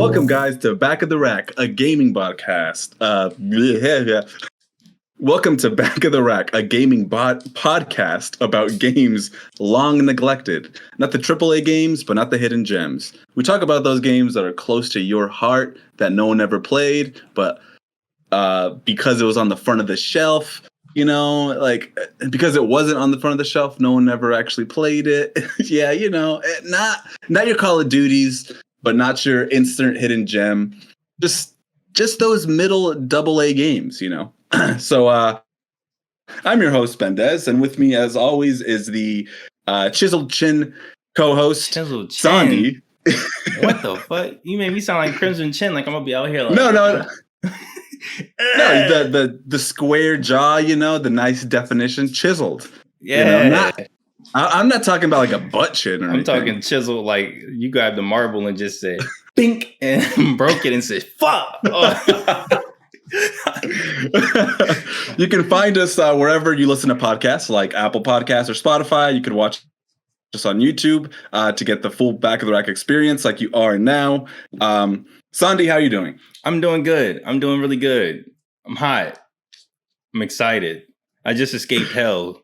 Welcome, guys, to Back of the Rack, a gaming podcast. Welcome to Back of the Rack, a gaming podcast about games long neglected. Not the AAA games, but not the hidden gems. We talk about those games that are close to your heart, that no one ever played, but because it was on the front of the shelf, you know, like, because it wasn't on the front of the shelf, no one ever actually played it. Yeah, you know, not your Call of Duties, but not your instant hidden gem. Just those middle AA games, you know. So I'm your host, Bendezzer, and with me, as always, is the chiseled chin co-host, Chiseled Sondi. What the fuck? You made me sound like Crimson Chin, like I'm gonna be out here like No. No, the square jaw, you know, the nice definition, chiseled. Yeah. You know, I'm not talking about like a butt chin or anything. I'm talking chiseled, like you grabbed the marble and just said bink and broke it and said fuck. Oh. You can find us wherever you listen to podcasts, like Apple Podcasts or Spotify. You can watch us on YouTube to get the full Back of the Rack experience like you are now. Sondi, how are you doing? I'm doing good. I'm doing really good. I'm hot. I'm excited. I just escaped hell.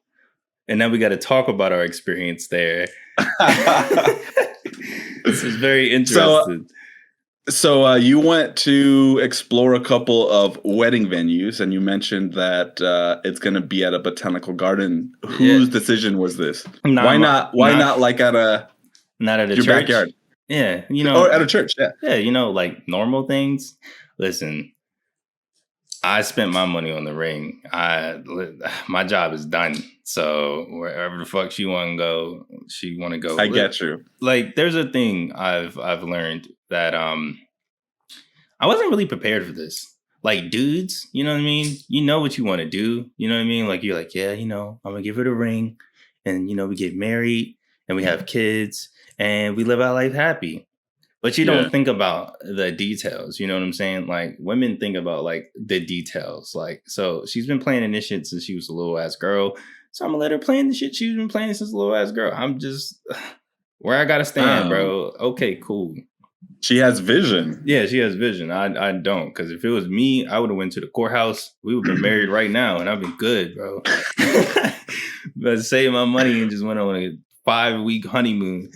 And now we got to talk about our experience there. This is very interesting. So you went to explore a couple of wedding venues, and you mentioned that it's going to be at a botanical garden. Whose decision was this? Why not like at a your church? Backyard? Yeah, you know, or at a church. Yeah, you know, like normal things. Listen, I spent my money on the ring. My job is done. So wherever the fuck she want to go. I get you. Like, there's a thing I've learned that I wasn't really prepared for this. Like, dudes, you know what I mean? You know what you want to do. You know what I mean? Like, you're like, yeah, you know, I'm gonna give her the ring, and you know, we get married and we have kids and we live our life happy. But you don't think about the details, you know what I'm saying? Like, women think about, like, the details. Like, so she's been playing in this shit since she was a little-ass girl. So I'm going to let her play in the shit she's been playing since a little-ass girl. I'm just where I got to stand, bro. Okay, cool. She has vision. Yeah, she has vision. I don't. Because if it was me, I would have went to the courthouse. We would have been married right now, and I'd been good, bro. But save my money and just went on a 5-week honeymoon.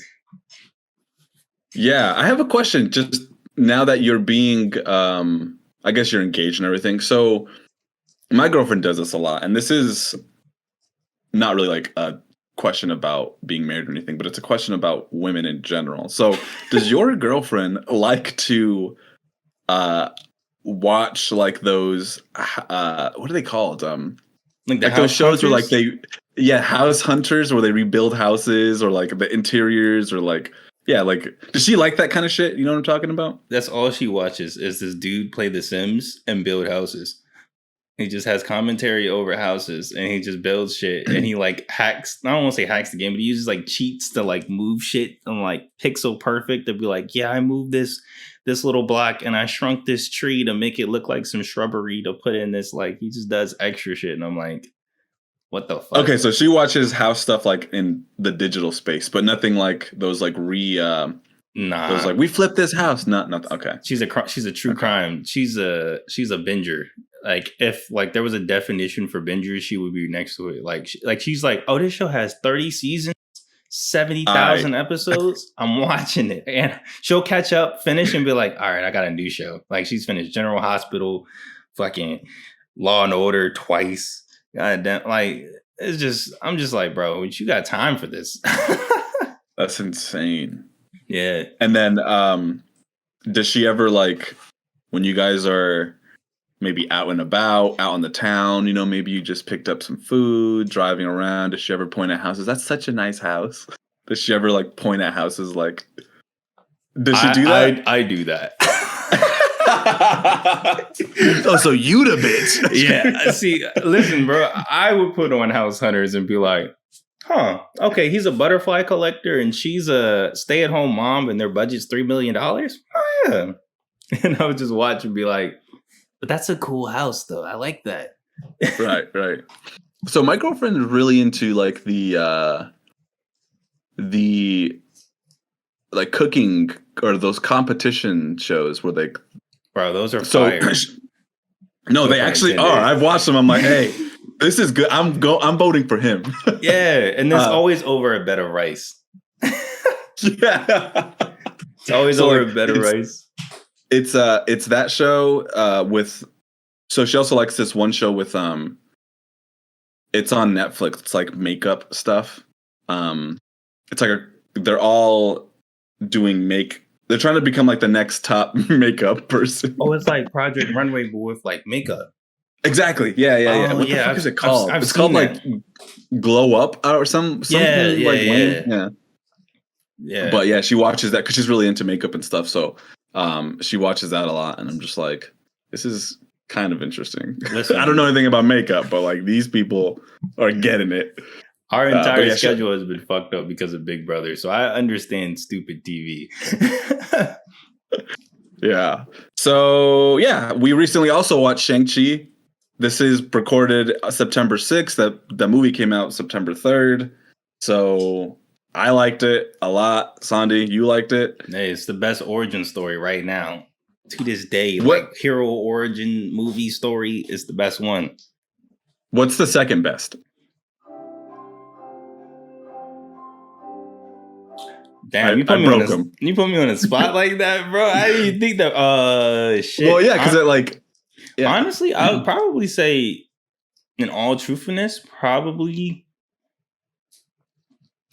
Yeah, I have a question. Just now that you're being, I guess you're engaged and everything. So my girlfriend does this a lot. And this is not really like a question about being married or anything, but it's a question about women in general. So does your girlfriend like to watch like those, what are they called? Like those shows where like house hunters, where they rebuild houses, or like the interiors, or like, yeah, like, does she like that kind of shit? You know what I'm talking about? That's all she watches is this dude play The Sims and build houses. He just has commentary over houses and he just builds shit and he like hacks. I don't want to say hacks the game, but he uses like cheats to like move shit and like pixel perfect to be like, yeah, I moved this little block and I shrunk this tree to make it look like some shrubbery to put in this. Like, he just does extra shit. And I'm like, what the fuck? Okay, so she watches house stuff like in the digital space, but nothing like those like nah. Those like, we flipped this house. Not okay. She's a true crime. She's a binger. Like, if like there was a definition for bingers, she would be next to it. Like she's like, oh, this show has 30 seasons, 70,000 episodes. I'm watching it, and she'll catch up, finish, and be like, all right, I got a new show. Like, she's finished General Hospital, fucking Law and Order twice. God damn, like, it's just, I'm just like, bro, you got time for this? That's insane. Yeah. And then, does she ever, like, when you guys are maybe out and about, out in the town, you know, maybe you just picked up some food, driving around, does she ever point at houses? That's such a nice house. Does she ever, like, point at houses, like, does she do that? I do that. Oh, so you the bitch. Yeah. See, listen, bro, I would put on House Hunters and be like, huh, okay, he's a butterfly collector and she's a stay-at-home mom and their budget's $3 million. Oh, yeah. And I would just watch and be like, but that's a cool house, though. I like that. Right. So my girlfriend is really into like the like cooking or those competition shows where they. Bro, those are So fire. no, No they pun actually intended. are. I've watched them. I'm like, hey, this is good. I'm voting for him. Yeah, and it's always over a bed of rice. Yeah. It's always So, over like, a bed of rice. It's that show with. So she also likes this one show with it's on Netflix. It's like makeup stuff. It's like they're all doing they're trying to become like the next top makeup person. Oh, it's like Project Runway, but with like makeup. Exactly. Yeah. Oh, What the yeah, fuck is it called? I've It's called seen like Glow Up or something like Wayne. Yeah. Yeah. But yeah, she watches that because she's really into makeup and stuff. So she watches that a lot, and I'm just like, this is kind of interesting. Listen, I don't know anything about makeup, but like these people are getting it. Our entire yeah, schedule has been fucked up because of Big Brother, so I understand stupid TV. Yeah. So yeah, we recently also watched Shang-Chi. This is recorded September 6th. The movie came out September 3rd. So I liked it a lot. Sondi, you liked it? Hey, it's the best origin story right now. To this day, What? like hero origin movie story is the best one. What's the second best? Damn, you put me on a spot like that, bro. I didn't even think that. Shit. Well, yeah, because honestly, I would probably say, in all truthfulness, probably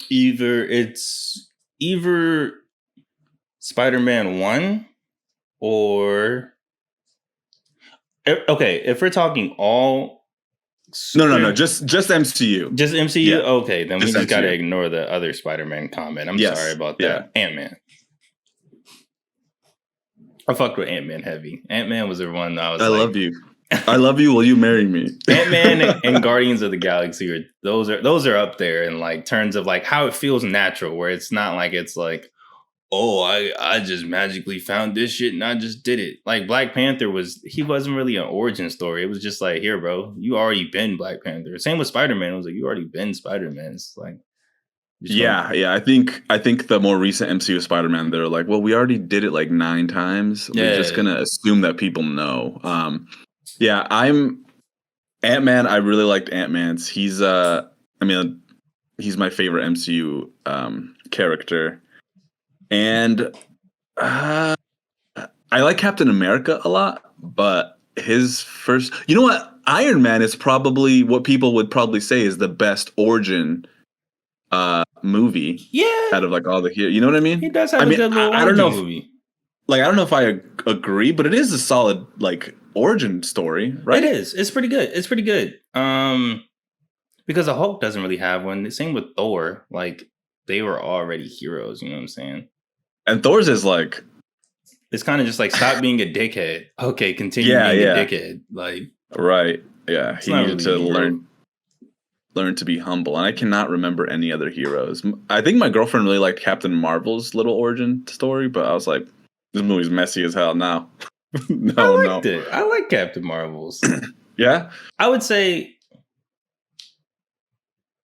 either Spider-Man 1 or okay. If we're talking all no, just MCU. Just MCU? Yeah. Okay, then we just got to MCU. Ignore the other Spider-Man comment. I'm sorry about that. Yeah. Ant-Man. I fucked with Ant-Man heavy. Ant-Man was the one I was I love you. I love you. Will you marry me? Ant-Man and Guardians of the Galaxy those are up there in like terms of like how it feels natural, where it's not like it's like, oh, I just magically found this shit and I just did it. Like Black Panther he wasn't really an origin story. It was just like, here, bro, you already been Black Panther. Same with Spider-Man. It was like, you already been Spider-Man. It's like, yeah. I think the more recent MCU Spider-Man, they're like, well, we already did it like 9 times. Yeah. We're just gonna assume that people know. Yeah, I'm Ant-Man. I really liked Ant-Man's. He's he's my favorite MCU character. And I like Captain America a lot, but his first, you know what? Iron Man is probably what people would probably say is the best origin movie. Yeah. Out of like all the here, you know what I mean? He does have a good little I don't know movie. Like, I don't know if I agree, but it is a solid like origin story, right? It is. It's pretty good. Because the Hulk doesn't really have one. The same with Thor. Like, they were already heroes. You know what I'm saying? And Thor's is like, it's kind of just like, stop being a dickhead. Okay, continue being a dickhead. Like, right? Yeah, he needed really to learn to be humble. And I cannot remember any other heroes. I think my girlfriend really liked Captain Marvel's little origin story, but I was like, this movie's messy as hell now. I liked it. I like Captain Marvel's. Yeah, I would say,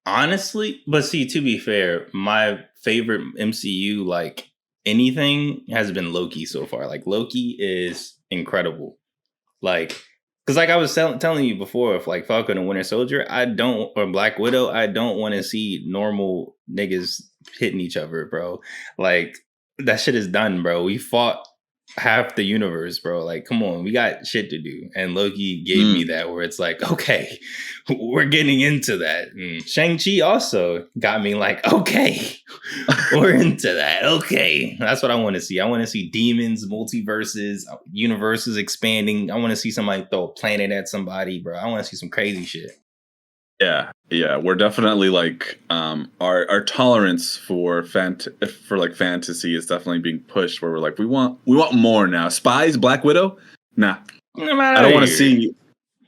honestly, but see, to be fair, my favorite MCU, like anything, has been Loki so far. Like, Loki is incredible. Like, because like I was telling you before, if like Falcon and Winter Soldier, or Black Widow, I don't want to see normal niggas hitting each other, bro. Like, that shit is done, bro. We fought half the universe, bro. Like, come on, we got shit to do. And Loki gave me that, where it's like, okay, we're getting into that. And Shang-Chi also got me like, okay, we're into that. Okay, that's what I want to see. I want to see demons, multiverses, universes expanding. I want to see somebody throw a planet at somebody, bro. I want to see some crazy shit. Yeah, we're definitely like our tolerance for fantasy is definitely being pushed. Where we're like, we want more now. Spies, Black Widow, nah. I don't want to see.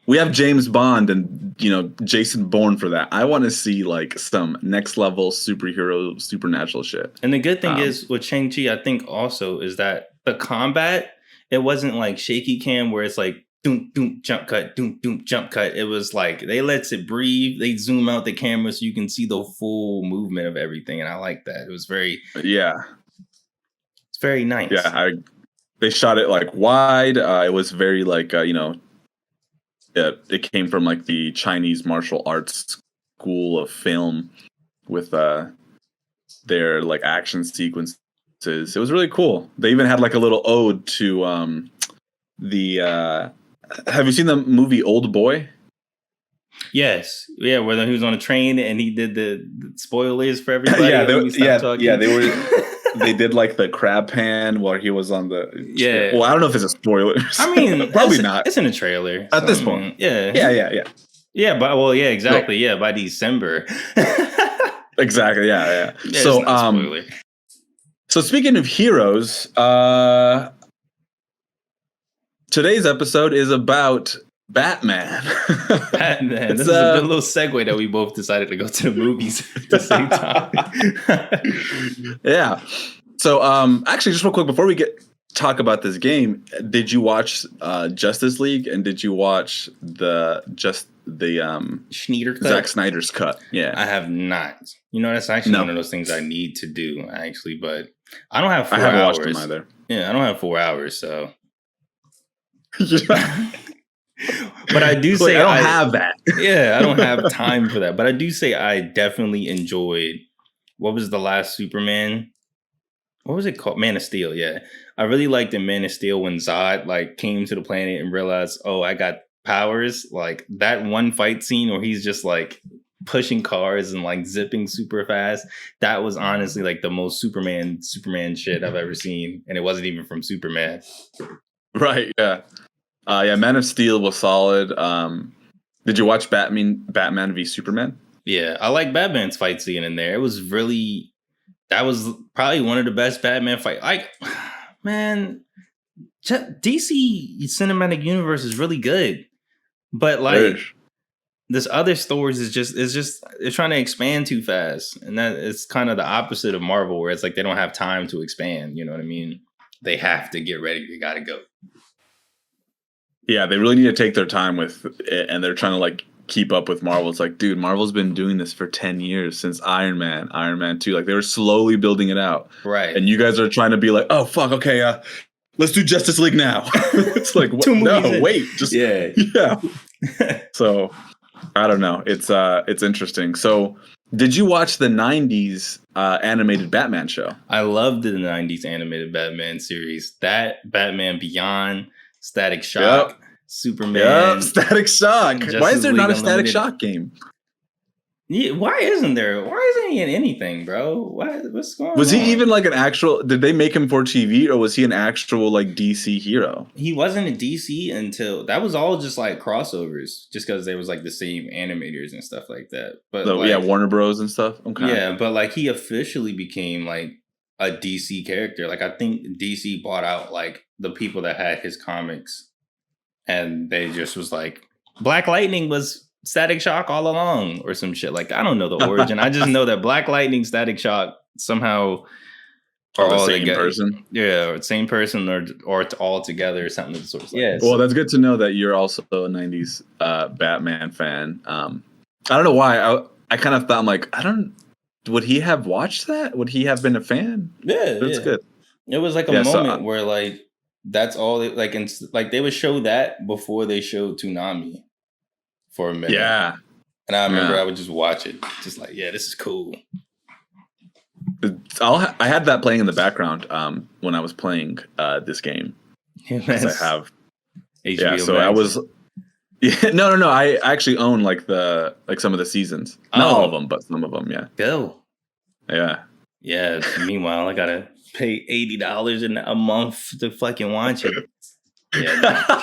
We have James Bond and Jason Bourne for that. I want to see like some next level superhero, supernatural shit. And the good thing is with Shang-Chi, I think also is that the combat, it wasn't like shaky cam where it's like, doom, doom, jump cut, doom, doom, jump cut. It was like they let it breathe. They zoom out the camera so you can see the full movement of everything, and I like that. It was very, it's It's very nice. Yeah, they shot it like wide. It was very like it came from like the Chinese martial arts school of film with their like action sequences. It was really cool. They even had like a little ode to the. Have you seen the movie Old Boy? Yes, yeah, where he was on a train and he did the spoilers for everybody. Yeah, talking. they were. They did like the crab pan while he was on the. Yeah. Well, I don't know if it's a spoiler. I mean, probably not. It's in a trailer at this point. Yeah. Yeah, but exactly. No. Yeah, by December. Exactly. Yeah. So, so speaking of heroes, today's episode is about Batman. Batman. This is a good little segue that we both decided to go to the movies at the same time. Yeah. So, actually, just real quick before we talk about this game, did you watch Justice League and did you watch the Snyder cut? Zack Snyder's cut? Yeah, I have not. You know, that's actually one of those things I need to do. Actually, but I don't have 4 hours. I haven't watched them either. Yeah, I don't have 4 hours, so. But I do say I don't have that. Yeah, I don't have time for that. But I do say I definitely enjoyed. What was the last Superman? What was it called? Man of Steel. Yeah, I really liked in Man of Steel when Zod like came to the planet and realized, oh, I got powers. Like that one fight scene where he's just like pushing cars and like zipping super fast. That was honestly like the most Superman shit I've ever seen, and it wasn't even from Superman. Right. Yeah. Man of Steel was solid. Did you watch Batman v Superman? Yeah, I like Batman's fight scene in there. It was really, that was probably one of the best Batman fight. Like, man, DC Cinematic Universe is really good, but like this other stories is just they're trying to expand too fast, and that it's kind of the opposite of Marvel, where it's like they don't have time to expand. You know what I mean? They have to get ready. They got to go. Yeah, they really need to take their time with it, and they're trying to like keep up with Marvel. It's like, dude, Marvel's been doing this for 10 years since Iron Man 2. Like they were slowly building it out. Right. And you guys are trying to be like, oh, fuck, okay, let's do Justice League now. It's like, what? No, wait. Just, yeah. So, I don't know. It's interesting. So, did you watch the 90s animated Batman show? I loved the 90s animated Batman series. That, Batman Beyond, Static Shock, Superman. Static Shock. Why is there not a Static Shock game? Yeah, why isn't there? Why isn't he in anything, bro? What's going on? Was he even like an actual? Did they make him for TV, or was he an actual like DC hero? He wasn't a DC until that was all just like crossovers, just because they was like the same animators and stuff like that. But so, like, yeah, Warner Bros. And stuff. Okay. Yeah, but like he officially became like a DC character. Like I think DC bought out like the people that had his comics, and they just was like, Black Lightning was Static Shock all along, or some shit. Like I don't know the origin. I just know that Black Lightning, Static Shock somehow are all the same person. Yeah, or same person, or all together, or something of the sort. Yeah. Well, that's good to know that you're also a '90s Batman fan. I don't know why. I kind of thought, I'm like, would he have watched that? Would he have been a fan? Yeah, that's good. It was like a moment where like that's all they, like, and like they would show that before they showed Toonami for a minute. Yeah, and I remember I would just watch it, just like, yeah, this is cool. I had that playing in the background when I was playing this game. Because I have HBO. Yeah, so Max. I was. Yeah, no. I actually own like some of the seasons. Not all of them, but some of them. Yeah. Go. Yeah. Yeah. Meanwhile, I gotta pay $80 a month to fucking watch it. Yeah.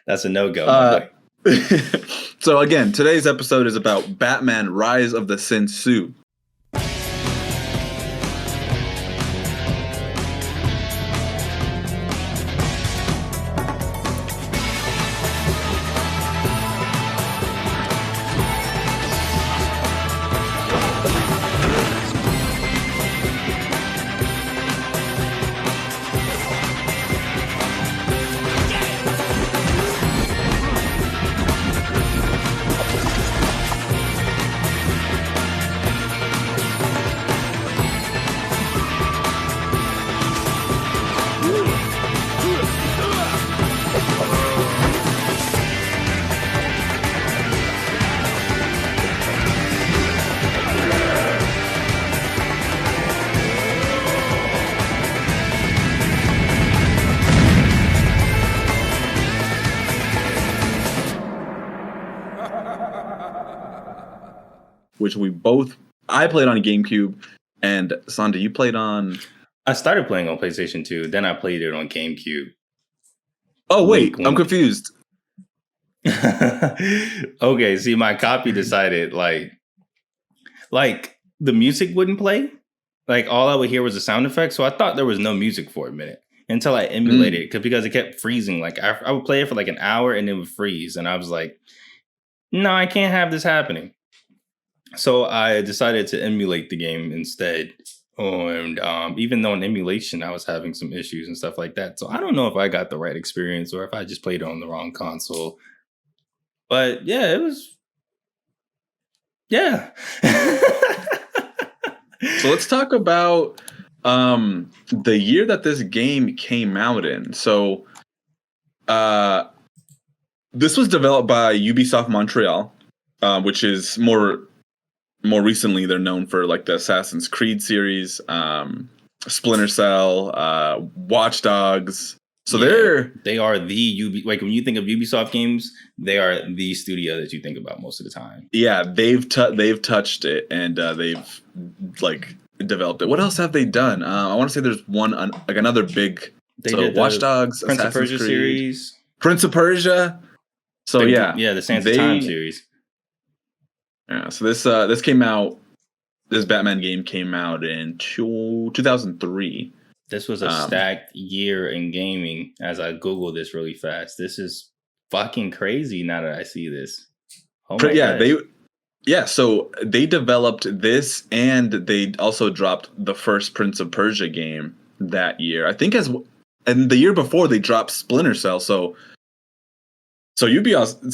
That's a no-go. So again, today's episode is about Batman: Rise of the Sin Tzu. which I played on GameCube, and Sondi, you played on. I started playing on PlayStation 2, then I played it on GameCube. Oh wait, Wink, I'm wink. confused. Okay, see, my copy decided like the music wouldn't play. Like all I would hear was the sound effects, so I thought there was no music for a minute until I emulated it because it kept freezing. Like I would play it for like an hour and it would freeze, and I was like, "No, I can't have this happening." So I decided to emulate the game instead. And even though in emulation I was having some issues and stuff like that, so I don't know if I got the right experience or if I just played it on the wrong console. But yeah, it was yeah. So let's talk about the year that this game came out in. So this was developed by Ubisoft Montreal, which is more recently they're known for like the Assassin's Creed series, Splinter Cell, Watch Dogs. So they are the like when you think of Ubisoft games, they are the studio that you think about most of the time. Yeah, they've touched it, and they've like developed it. What else have they done? I want to say there's one like another big. They did Watch Dogs, Prince of Assassin's Persia Creed, series, Prince of Persia. So the Sands of Time series. Yeah, so this came out. This Batman game came out in 2003. This was a stacked year in gaming. As I Google this really fast, this is fucking crazy. Now that I see this, oh my God. So they developed this, and they also dropped the first Prince of Persia game that year. I think and the year before they dropped Splinter Cell. So Ubisoft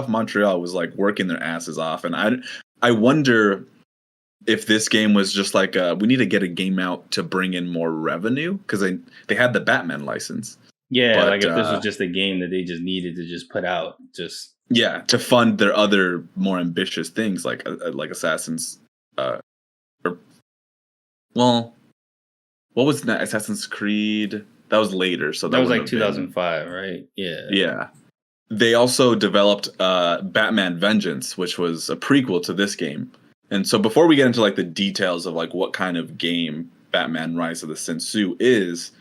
Montreal was like working their asses off, and I wonder if this game was just like we need to get a game out to bring in more revenue because they had the Batman license. Yeah, but, like if this was just a game that they just needed to just put out, to fund their other more ambitious things like Assassin's what was that? Assassin's Creed? That was later, so that was like 2005, right? Yeah. Yeah. They also developed Batman Vengeance, which was a prequel to this game. And so before we get into like the details of like what kind of game Batman Rise of the Sin Tzu is,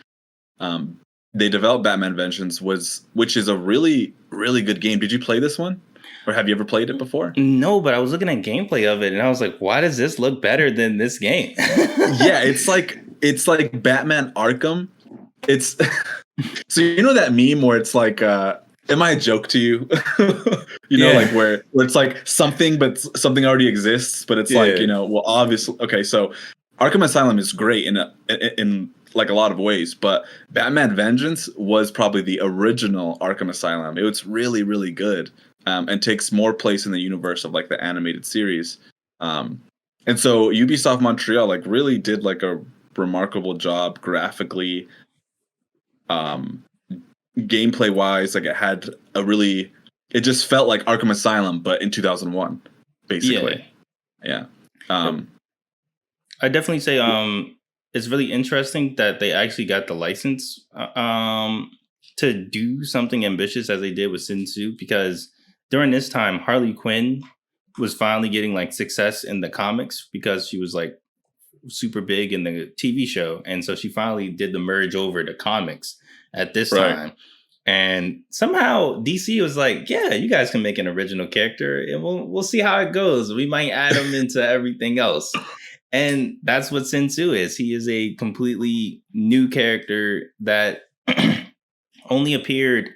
they developed Batman Vengeance, which is a really, really good game. Did you play this one? Or have you ever played it before? No, but I was looking at gameplay of it and I was like, why does this look better than this game? Yeah, it's like Batman Arkham. It's so you know that meme where it's like am I a joke to you? Like where it's like something, but something already exists, but it's like, well, obviously, okay. So Arkham Asylum is great in like a lot of ways, but Batman Vengeance was probably the original Arkham Asylum. It was really, really good, and takes more place in the universe of like the animated series. And so Ubisoft Montreal like really did like a remarkable job graphically. Gameplay wise, like it just felt like Arkham Asylum, but in 2001, basically. Yeah. I definitely say it's really interesting that they actually got the license to do something ambitious as they did with Sin Tzu, because during this time Harley Quinn was finally getting like success in the comics because she was like super big in the TV show, and so she finally did the merge over to comics at this time. And somehow DC was like, yeah, you guys can make an original character and we'll see how it goes. We might add him into everything else. And that's what Sin Tzu is. He is a completely new character that only appeared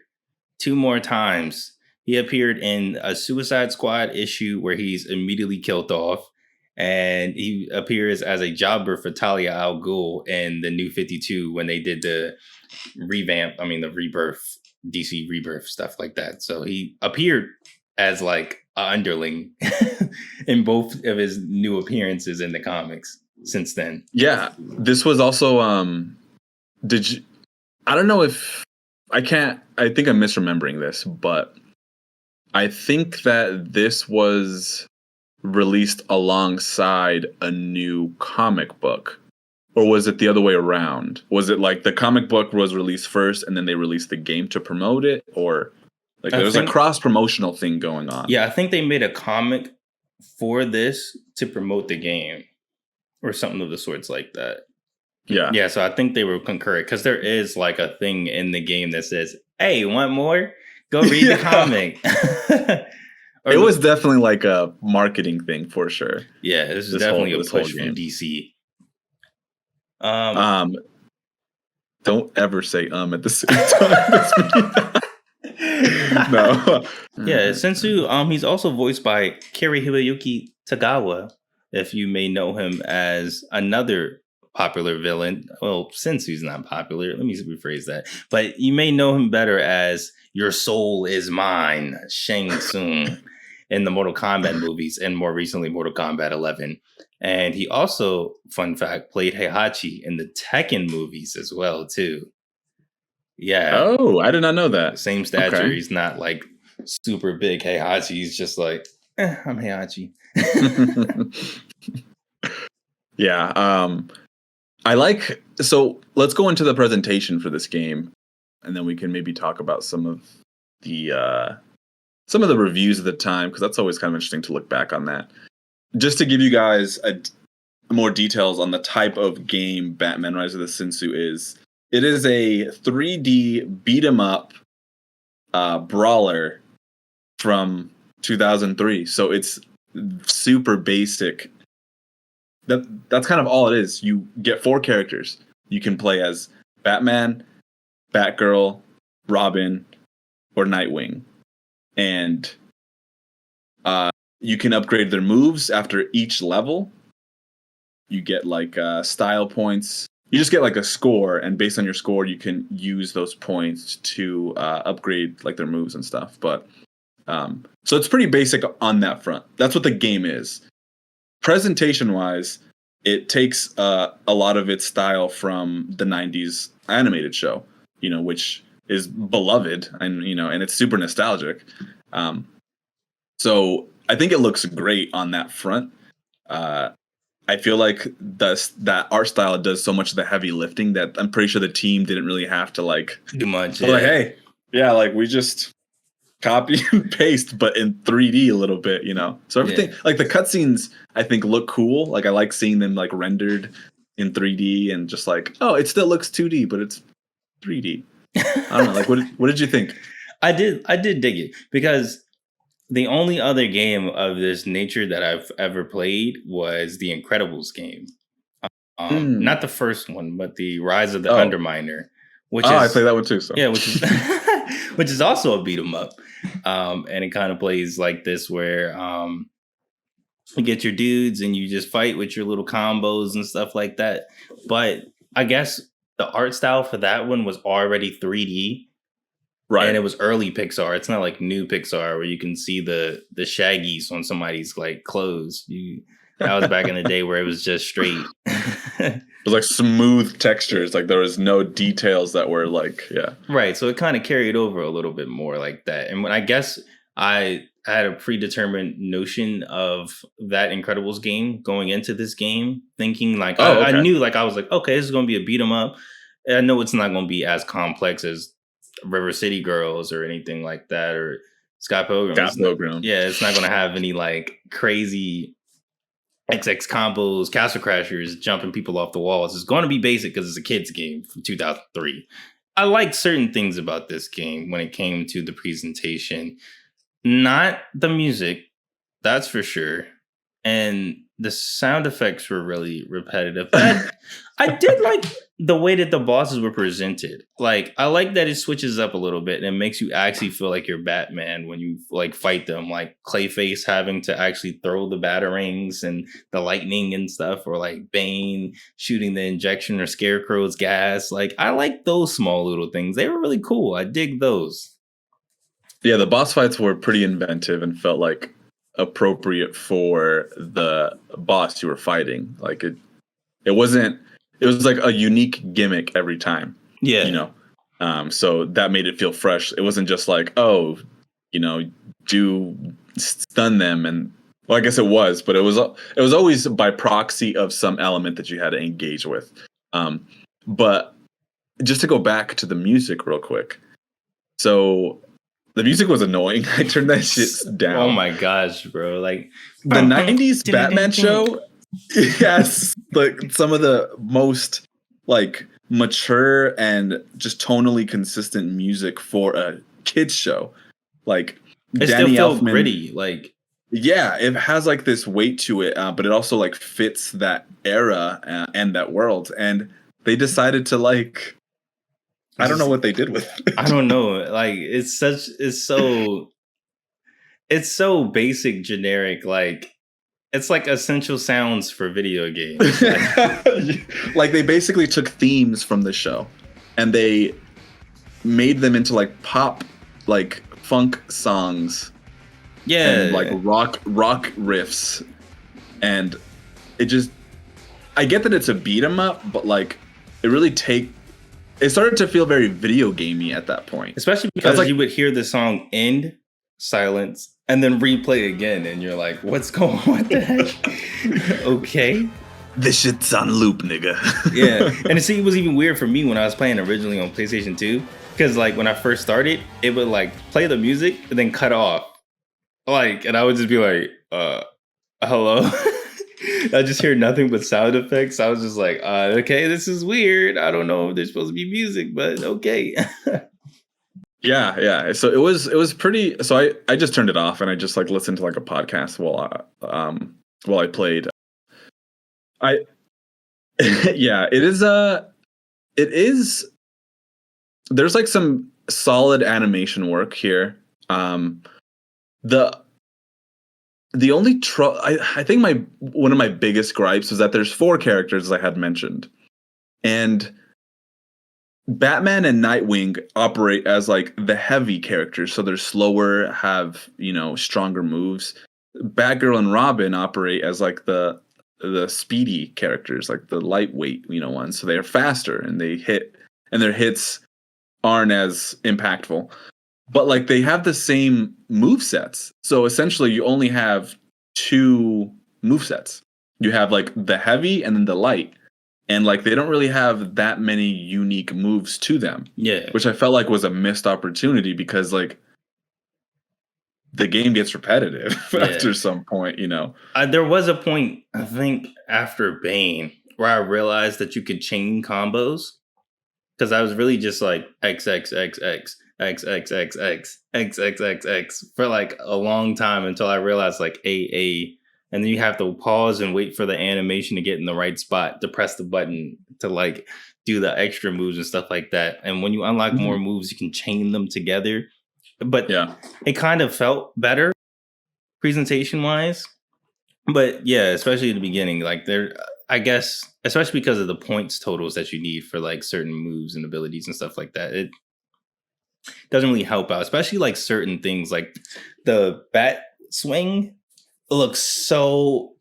2 more times. He appeared in a Suicide Squad issue where he's immediately killed off. And he appears as a jobber for Talia al Ghul in the New 52 when they did the the rebirth, DC rebirth, stuff like that. So he appeared as like an underling in both of his new appearances in the comics since then. Yeah, this was also I don't know if I think I'm misremembering this, but I think that this was released alongside a new comic book. Or was it the other way around? Was it like the comic book was released first and then they released the game to promote it? Or like there was a cross-promotional thing going on? Yeah, I think they made a comic for this to promote the game or something of the sorts like that. Yeah. Yeah, so I think they were concurrent because there is like a thing in the game that says, "Hey, want more? Go read the comic." It was definitely like a marketing thing for sure. Yeah, this is definitely a this whole push from game. DC. Don't ever say at the same time. No. Yeah, Sin Tzu, he's also voiced by Hiroyuki Tagawa, if you may know him as another popular villain. Well, Sin Tzu's not popular. Let me rephrase that. But you may know him better as Your Soul is Mine, Shang Tsung, in the Mortal Kombat movies, and more recently Mortal Kombat 11. And he also, fun fact, played Heihachi in the Tekken movies as well, too. Yeah. Oh, I did not know that. Same stature. Okay. He's not like super big Heihachi. He's just like, I'm Heihachi. Yeah. So let's go into the presentation for this game, and then we can maybe talk about some of the reviews at the time, because that's always kind of interesting to look back on that. Just to give you guys more details on the type of game Batman Rise of the Sin Tzu is. It is a 3D beat 'em up brawler from 2003. So it's super basic. That's kind of all it is. You get 4 characters. You can play as Batman, Batgirl, Robin, or Nightwing. And you can upgrade their moves after each level. You get like style points. You just get like a score, and based on your score, you can use those points to upgrade like their moves and stuff. But so it's pretty basic on that front. That's what the game is. Presentation-wise, it takes a lot of its style from the '90s animated show, which is beloved, and and it's super nostalgic. So I think it looks great on that front. I feel like that art style does so much of the heavy lifting that I'm pretty sure the team didn't really have to like do much. Like, hey, yeah, like we just copy and paste, but in 3D a little bit, So everything, like the cutscenes, I think look cool. Like I like seeing them like rendered in 3D, and just like, oh, it still looks 2D, but it's 3D. I don't know. Like, what did you think? I did dig it, because the only other game of this nature that I've ever played was the Incredibles game. Not the first one, but the Rise of the Underminer, which is I played that one too. So yeah, which is which is also a beat 'em up, and it kind of plays like this, where you get your dudes and you just fight with your little combos and stuff like that. But I guess the art style for that one was already 3D. Right. And it was early Pixar. It's not like new Pixar where you can see the shaggies on somebody's like clothes. That was back in the day where it was just straight. It was like smooth textures. Like there was no details that were like, yeah. Right. So it kind of carried over a little bit more like that. And when I guess I had a predetermined notion of that Incredibles game going into this game, thinking like, I knew, like, I was like, okay, this is going to be a beat 'em up. And I know it's not going to be as complex as River City Girls or anything like that, or Scott Pilgrim. Yeah, it's not going to have any like crazy XX combos, Castle Crashers, jumping people off the walls. It's going to be basic because it's a kid's game from 2003. I liked certain things about this game when it came to the presentation. Not the music, that's for sure. And the sound effects were really repetitive. But I did like the way that the bosses were presented. Like, I like that it switches up a little bit and it makes you actually feel like you're Batman when you like fight them. Like Clayface having to actually throw the batarangs and the lightning and stuff, or like Bane shooting the injection or Scarecrow's gas. Like, I like those small little things. They were really cool. I dig those. Yeah, the boss fights were pretty inventive and felt like appropriate for the boss you were fighting. Like it was like a unique gimmick every time. Yeah. So that made it feel fresh. It wasn't just like, do stun them, and well, I guess it was, but it was always by proxy of some element that you had to engage with. But just to go back to the music real quick. So The music was annoying. I turned that shit down. Oh my gosh, bro! Like the '90s Batman show. Yes, like some of the most like mature and just tonally consistent music for a kids show. Like it Danny still felt Elfman, gritty. Like yeah, it has like this weight to it, but it also like fits that era and that world. And they decided to like, I don't know what they did with it. I don't know. Like it's so basic, generic. Like it's like essential sounds for video games. Like they basically took themes from the show and they made them into like pop, like funk songs. Yeah, and like rock riffs, and it just, I get that it's a beat 'em up, but like it started to feel very video gamey at that point. Especially because like, you would hear the song end, silence, and then replay again, and you're like, "What's going on? What the heck?" Okay, this shit's on loop, nigga. Yeah, and see, it was even weird for me when I was playing originally on PlayStation 2, because like when I first started, it would like play the music and then cut off. Like, and I would just be like, hello? I just hear nothing but sound effects. I was just like, okay, this is weird. I don't know if there's supposed to be music, but okay. Yeah. So it was pretty. So I just turned it off and I just like listened to like a podcast while I played. Yeah, it is. There's like some solid animation work here. The only I think one of my biggest gripes is that there's 4 characters, as I had mentioned, and Batman and Nightwing operate as like the heavy characters, so they're slower, have stronger moves. Batgirl and Robin operate as like the speedy characters, like the lightweight ones, so they are faster and they hit, and their hits aren't as impactful. But like they have the same move sets. So essentially you only have 2 move sets. You have like the heavy and then the light. And like they don't really have that many unique moves to them. Yeah. Which I felt like was a missed opportunity because like the game gets repetitive after some point, There was a point, I think, after Bane where I realized that you could chain combos. Because I was really just like XXXX. XXXX, XXXX for like a long time until I realized like AA, and then you have to pause and wait for the animation to get in the right spot to press the button to like do the extra moves and stuff like that. And when you unlock more moves, you can chain them together. But yeah, it kind of felt better presentation wise. But yeah, especially at the beginning, like I guess, especially because of the points totals that you need for like certain moves and abilities and stuff like that, it doesn't really help out, especially like certain things like the bat swing looks so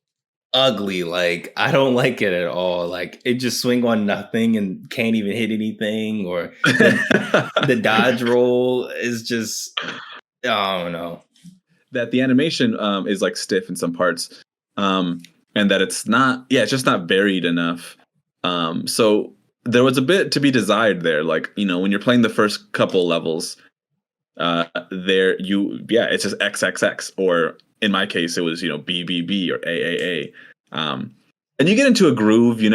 ugly. Like I don't like it at all. Like it just swing on nothing and can't even hit anything, or the dodge roll is just, I don't know. That the animation is like stiff in some parts, and that it's just not varied enough. So there was a bit to be desired there. Like, when you're playing the first couple levels, it's just XXX, or in my case, it was, BBB or AAA. And you get into a groove, it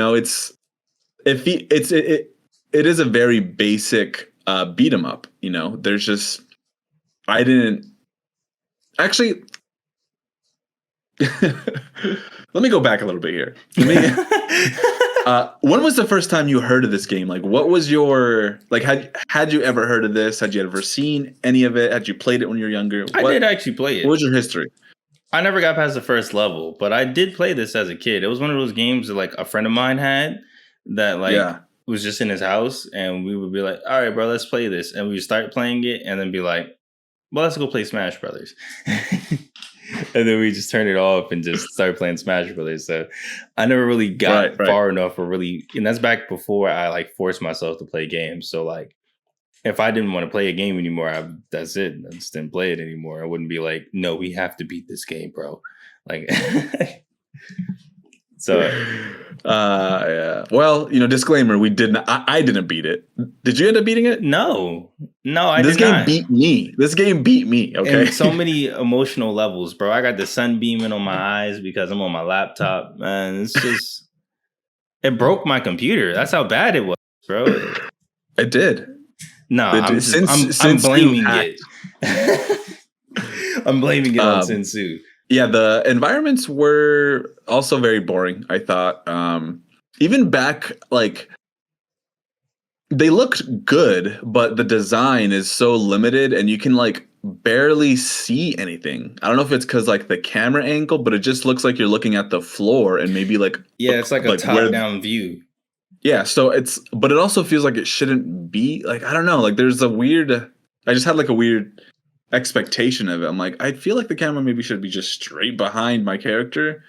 is a very basic beat 'em up, there's just, I didn't actually, let me go back a little bit here. When was the first time you heard of this game? Like, what was your, like, had you ever heard of this? Had you ever seen any of it? Had you played it when you were younger? I did actually play it. What was your history? I never got past the first level, but I did play this as a kid. It was one of those games that like a friend of mine had that was just in his house, and we would be like, all right, bro, let's play this. And we would start playing it and then be like, well, let's go play Smash Brothers. And then we just turned it off and just started playing Smash Brothers. So I never really got far enough, or really, and that's back before I like forced myself to play games. So like, if I didn't want to play a game anymore, that's it. I just didn't play it anymore. I wouldn't be like, no, we have to beat this game, bro. Like, so Yeah. Well, disclaimer: we didn't. I didn't beat it. Did you end up beating it? No, I This did game not. beat me. This game beat me. Okay. In so many emotional levels, bro. I got the sun beaming on my eyes because I'm on my laptop, man. It's just it broke my computer. That's how bad it was, bro. It did. No, I'm Since Tzu blaming hacked. it. I'm blaming it on Sin Tzu. Yeah, the environments were also very boring, I thought. Even back, like, they looked good, but the design is so limited and you can, like, barely see anything. I don't know if it's because, like, the camera angle, but it just looks like you're looking at the floor and maybe, like, Yeah, it's like a where. top-down view. Yeah, so but it also feels like it shouldn't be. Like, I don't know. Like, there's a weird. I just had, like, a weird expectation of it. I'm like, I feel like the camera maybe should be just straight behind my character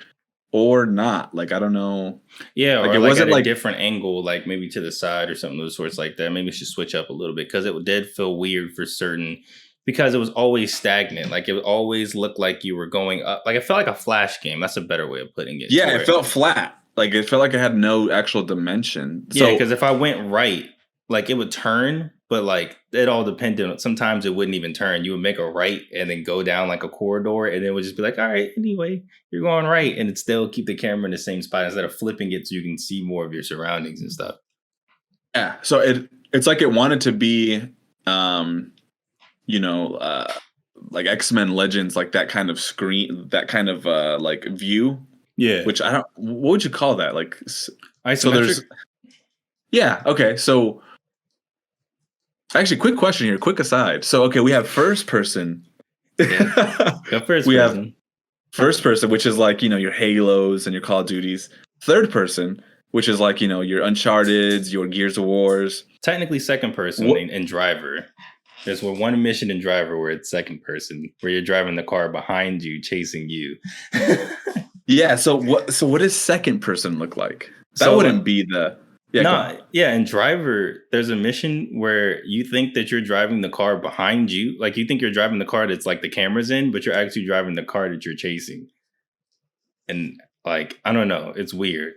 or not. Like, I don't know. Yeah, Like, or it like wasn't at a like. different angle, like maybe to the side or something of the sorts like that. Maybe it should switch up a little bit because it did feel weird for certain because it was always stagnant. Like it would always look like you were going up. Like it felt like a flash game. That's a better way of putting it. Yeah, it felt flat. Like, it felt like it had no actual dimension. Yeah, So because if I went right, like it would turn, but like it all depended on sometimes it wouldn't even turn. You would make a right and then go down like a corridor, and then it would just be like, all right, anyway, you're going right, and it still keep the camera in the same spot instead of flipping it so you can see more of your surroundings and stuff. yeah, so it's like it wanted to be, um, you know, uh, like X-Men Legends, like that kind of screen, that kind of like view. Yeah, Which I don't. What would you call that? Like, so isometric. there's. Yeah. Okay. So, actually, quick question here. Quick aside. So, okay, we have first person. Yeah. Go first We person. have first person, which is like your Halos and your Call of Duties. Third person, which is like your Uncharted's, your Gears of Wars. Technically, second person in Driver. There's one mission in Driver where it's second person, where you're driving the car behind you, chasing you. Yeah. So what does second person look like? That wouldn't be the. Yeah, yeah, in Driver, there's a mission where you think that you're driving the car behind you. Like you think you're driving the car that's like the camera's in, but you're actually driving the car that you're chasing. And like, I don't know, it's weird.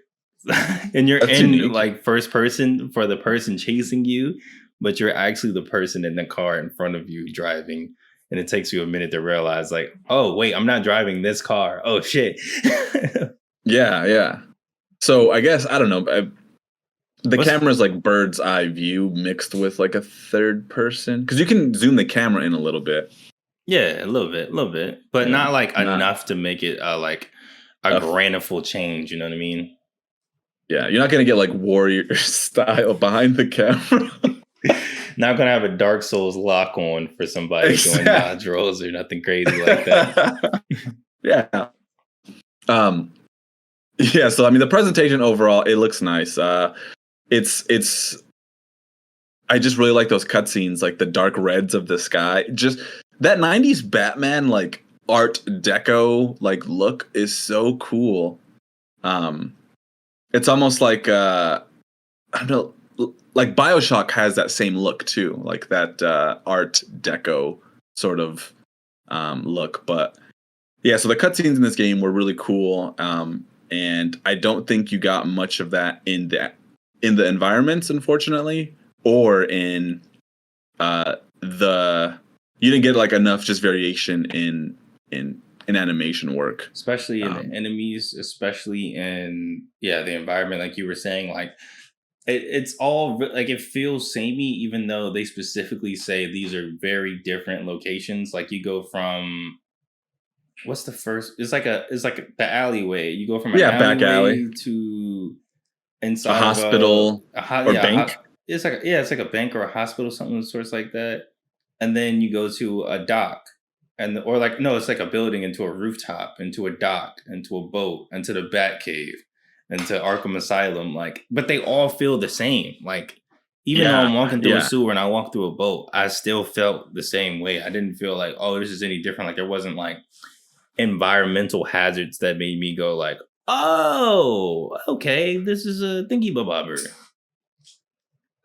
And you're that's in unique. like first person for the person chasing you, but you're actually the person in the car in front of you driving. And it takes you a minute to realize like, oh, wait, I'm not driving this car. Oh, shit. Yeah. So I guess, I don't know. The camera's like bird's eye view mixed with like a third person. Because you can zoom the camera in a little bit. Yeah, a little bit. But not like enough to make it like a grandiful change. You know what I mean? Yeah, you're not going to get like warrior style behind the camera. Not going to have a Dark Souls lock on for somebody doing dodge rolls or nothing crazy like that. Yeah. Yeah, so I mean the presentation overall, it looks nice. It's I just really like those cutscenes, like the dark reds of the sky. Just that 90s Batman like art deco like look is so cool. It's almost like I don't know, like BioShock has that same look too, like that art deco sort of look. But yeah, so the cutscenes in this game were really cool. And I don't think you got much of that in the environments, unfortunately, or in you didn't get like enough just variation in animation work, especially in the enemies, especially in the environment, like you were saying. Like it's all like it feels samey, even though they specifically say these are very different locations. Like you go from what's the first? It's like the alleyway. You go from an back alley to inside a hospital or bank. It's like a bank or a hospital, something of the sorts like that. And then you go to a dock, it's like a building into a rooftop, into a dock, into a boat, into the Batcave, into Arkham Asylum. Like, but they all feel the same. Like, even though I'm walking through a sewer and I walk through a boat, I still felt the same way. I didn't feel like, oh, this is any different. Like, there wasn't like environmental hazards that made me go like, oh, okay, this is a thingy bobber.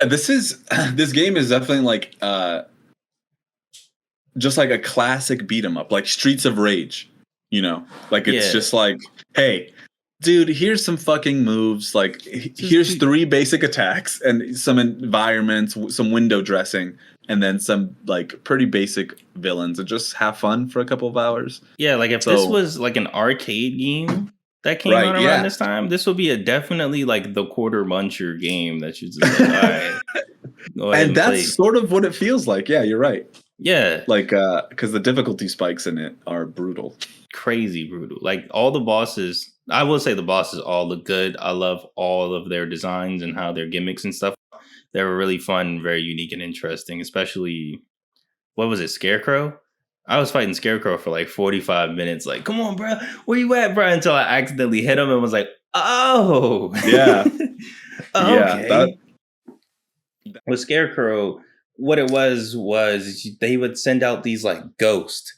This game is definitely like just like a classic beat 'em up, like Streets of Rage, like it's just like, hey, dude, here's some fucking moves. Like, here's 3 basic attacks and some environments, some window dressing, and then some like pretty basic villains, and just have fun for a couple of hours. Yeah, like if this was like an arcade game that came out around this time, this would be definitely like the quarter muncher game that you just like, all right, go ahead and that's play. sort of what it feels like. Yeah, you're right. Yeah, like because the difficulty spikes in it are brutal, crazy brutal. Like all the bosses, I will say the bosses all look good. I love all of their designs and how their gimmicks and stuff. They were really fun, very unique and interesting. Especially, what was it, Scarecrow? I was fighting Scarecrow for like 45 minutes. Like, come on, bro, where you at, bro? Until I accidentally hit him and was like, oh, yeah. Okay. With Scarecrow, what it was they would send out these like ghosts,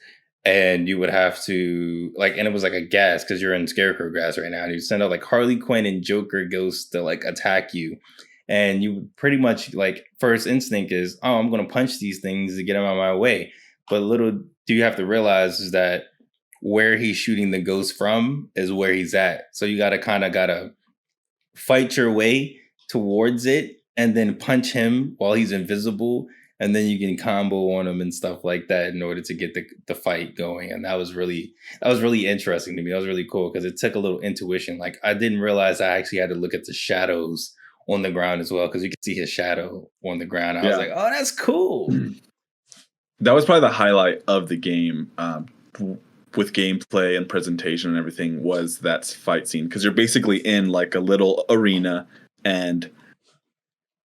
and you would have to like, and it was like a gas because you're in Scarecrow grass right now. And you send out like Harley Quinn and Joker ghosts to like attack you, and you would pretty much like first instinct is, oh, I'm gonna punch these things to get them out of my way. But little do you have to realize is that where he's shooting the ghost from is where he's at. So you gotta fight your way towards it and then punch him while he's invisible, and then you can combo on him and stuff like that in order to get the fight going. And that was really interesting to me. That was really cool because it took a little intuition. Like I didn't realize I actually had to look at the shadows on the ground as well, because you could see his shadow on the ground. I was like, oh, that's cool. That was probably the highlight of the game, with gameplay and presentation and everything, was that fight scene, because you're basically in like a little arena, and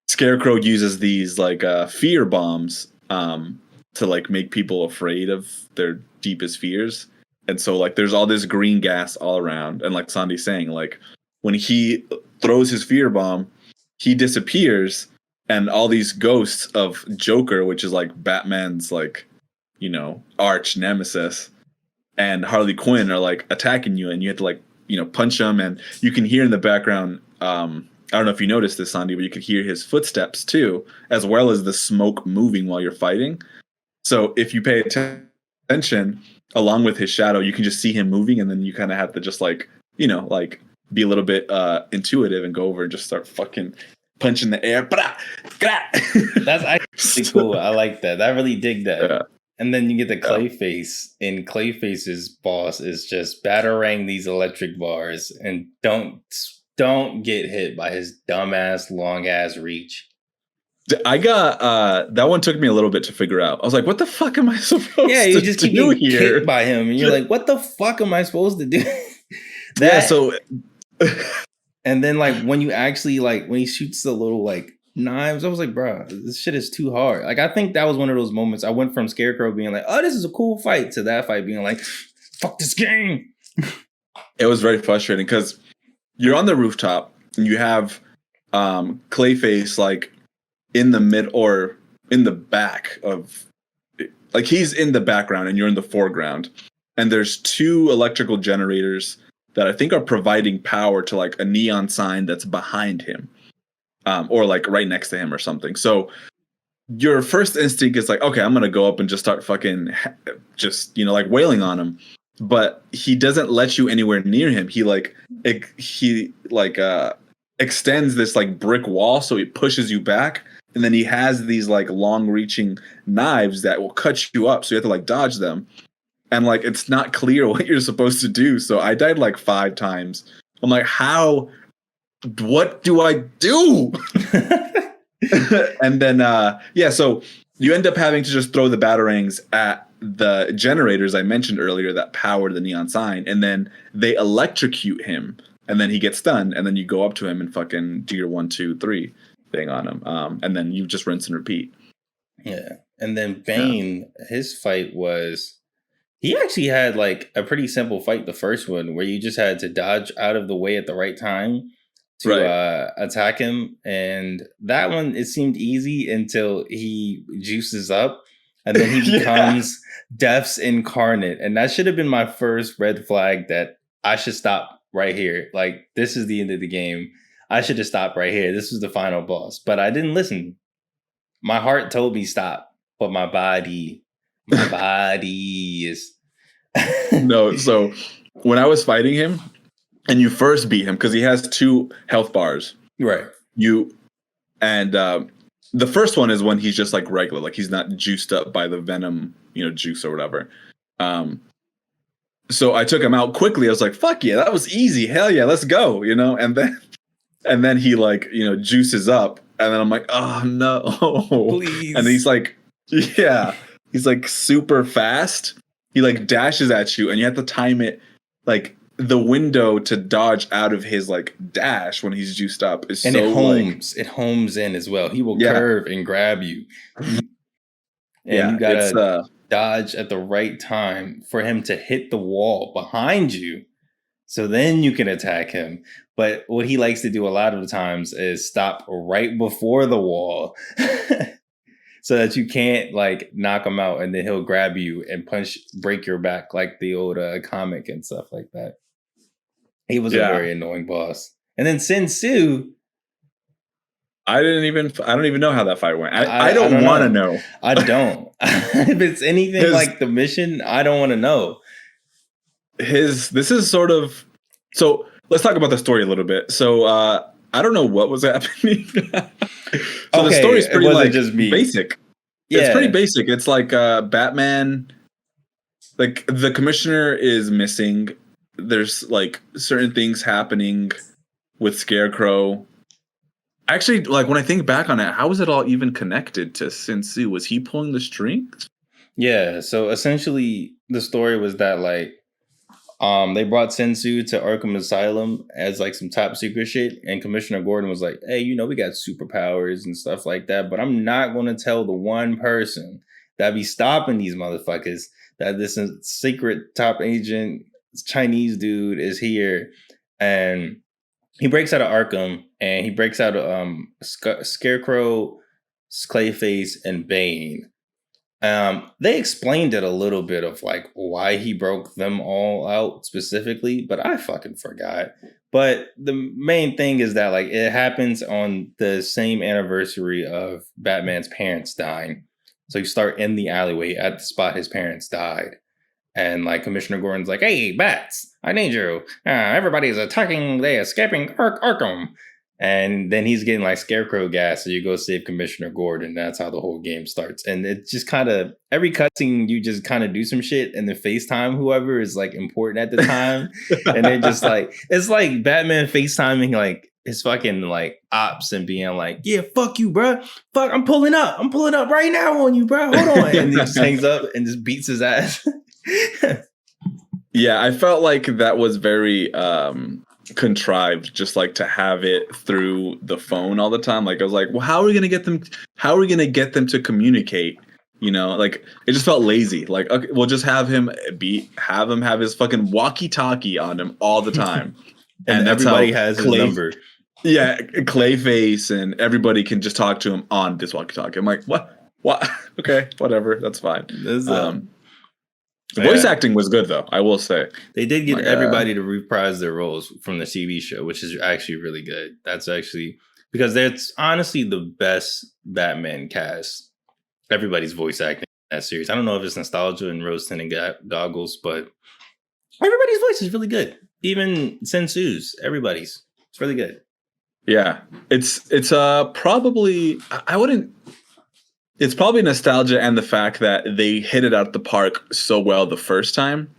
Scarecrow uses these like fear bombs to like make people afraid of their deepest fears. And so like there's all this green gas all around, and like Sondi's saying, like when he throws his fear bomb, he disappears, and all these ghosts of Joker, which is like Batman's like, you know, arch nemesis, and Harley Quinn are like attacking you, and you have to like, you know, punch them. And you can hear in the background, I don't know if you noticed this, Sondi, but you could hear his footsteps too, as well as the smoke moving while you're fighting. So if you pay attention, along with his shadow, you can just see him moving, and then you kind of have to just like, you know, like be a little bit intuitive and go over and just start fucking punching the air. That's actually cool. I like that. I really dig that. Yeah. And then you get the Clayface, and Clayface's boss is just batarang these electric bars, and don't get hit by his dumbass long ass reach. I got that one took me a little bit to figure out. I was like, what the fuck am I supposed to do? Yeah, you just keep getting kicked by him, and you're like, what the fuck am I supposed to do? And then like when you actually like when he shoots the little like knives, I was like, bro, this shit is too hard. Like I think that was one of those moments I went from Scarecrow being like, oh, this is a cool fight, to that fight being like, fuck this game. It was very frustrating because you're on the rooftop and you have Clayface like in the mid or in the back of, like he's in the background and you're in the foreground, and there's 2 electrical generators that I think are providing power to like a neon sign that's behind him, or like right next to him or something. So your first instinct is like, okay, I'm gonna go up and just start fucking just, you know, like wailing on him. But he doesn't let you anywhere near him. He extends this like brick wall, so he pushes you back, and then he has these like long reaching knives that will cut you up, so you have to like dodge them. And like it's not clear what you're supposed to do. So I died like 5 times. I'm like, what do I do? And then so you end up having to just throw the batarangs at the generators I mentioned earlier that power the neon sign, and then they electrocute him, and then he gets stunned, and then you go up to him and fucking do your 1, 2, 3 thing on him, and then you just rinse and repeat. Yeah. And then Bane, his fight was, he actually had like a pretty simple fight, the first one, where you just had to dodge out of the way at the right time to attack him. And that one, it seemed easy until he juices up, and then he becomes Death's incarnate. And that should have been my first red flag that I should stop right here. Like, this is the end of the game. I should have stopped right here. This was the final boss. But I didn't listen. My heart told me stop, but my body is... No, so when I was fighting him, and you first beat him because he has 2 health bars. Right. The first one is when he's just like regular, like he's not juiced up by the venom, juice or whatever. So I took him out quickly. I was like, "Fuck yeah, that was easy. Hell yeah, let's go." And then he like juices up, and then I'm like, "Oh no, Please." And he's like, yeah, he's like super fast. He like dashes at you, and you have to time it like the window to dodge out of his like dash when he's juiced up is and so it homes in as well. He will curve and grab you. And you gotta dodge at the right time for him to hit the wall behind you. So then you can attack him. But what he likes to do a lot of the times is stop right before the wall. So that you can't like knock him out, and then he'll grab you and break your back like the old comic and stuff like that. He was a very annoying boss. And then Sin Tzu, I don't even know how that fight went. I don't want to know. I don't. If it's anything like the mission, I don't want to know. This is sort of, so let's talk about the story a little bit. So I don't know what was happening. The story is pretty like just basic. Yeah. It's pretty basic. It's like Batman, like the commissioner is missing. There's like certain things happening with Scarecrow. Actually, like when I think back on it, how was it all even connected to Sin Tzu? Was he pulling the strings? Yeah. So essentially, the story was that like they brought Sin Tzu to Arkham Asylum as like some top secret shit, and Commissioner Gordon was like, "Hey, we got superpowers and stuff like that, but I'm not going to tell the one person that be stopping these motherfuckers that this secret top agent Chinese dude is here." And he breaks out of Arkham, and he breaks out of Scarecrow, Clayface, and Bane. They explained it a little bit of like why he broke them all out specifically, but I fucking forgot. But the main thing is that like it happens on the same anniversary of Batman's parents dying. So you start in the alleyway at the spot his parents died. And like Commissioner Gordon's like, "Hey, Bats, I need you. Everybody's attacking, they escaping Arkham." And then he's getting like Scarecrow gas, so you go save Commissioner Gordon. That's how the whole game starts. And it just kind of, every cutscene, you just kind of do some shit and then FaceTime whoever is like important at the time. And then just like, it's like Batman FaceTiming like his fucking like ops and being like, "Yeah, fuck you, bro. Fuck, I'm pulling up right now on you, bro. Hold on." And he just hangs up and just beats his ass. Yeah, I felt like that was very contrived, just like to have it through the phone all the time. Like I was like, well, how are we gonna get them to communicate? Like it just felt lazy. Like, okay, we'll just have him have his fucking walkie-talkie on him all the time. and everybody has his number. Yeah, Clayface and everybody can just talk to him on this walkie-talkie. I'm like, what? Okay, whatever, that's fine. The voice acting was good, though, I will say. They did get everybody to reprise their roles from the TV show, which is actually really good. That's actually, because that's honestly the best Batman cast. Everybody's voice acting in that series. I don't know if it's nostalgia and rose-tinted goggles, but everybody's voice is really good. Even Sin Tzu's, everybody's. It's really good. Yeah. It's probably, I wouldn't, it's probably nostalgia and the fact that they hit it out the park so well the first time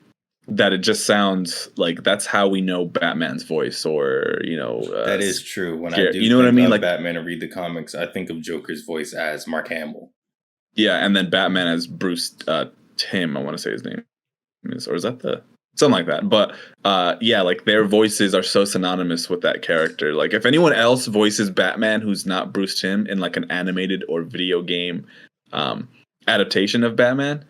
that it just sounds like that's how we know Batman's voice, or that is true. When I do, what I mean, like Batman and read the comics, I think of Joker's voice as Mark Hamill. Yeah, and then Batman as Bruce Timm, I want to say his name is, or is that something like that? But yeah, like their voices are so synonymous with that character. Like if anyone else voices Batman who's not Bruce Timm in like an animated or video game adaptation of Batman,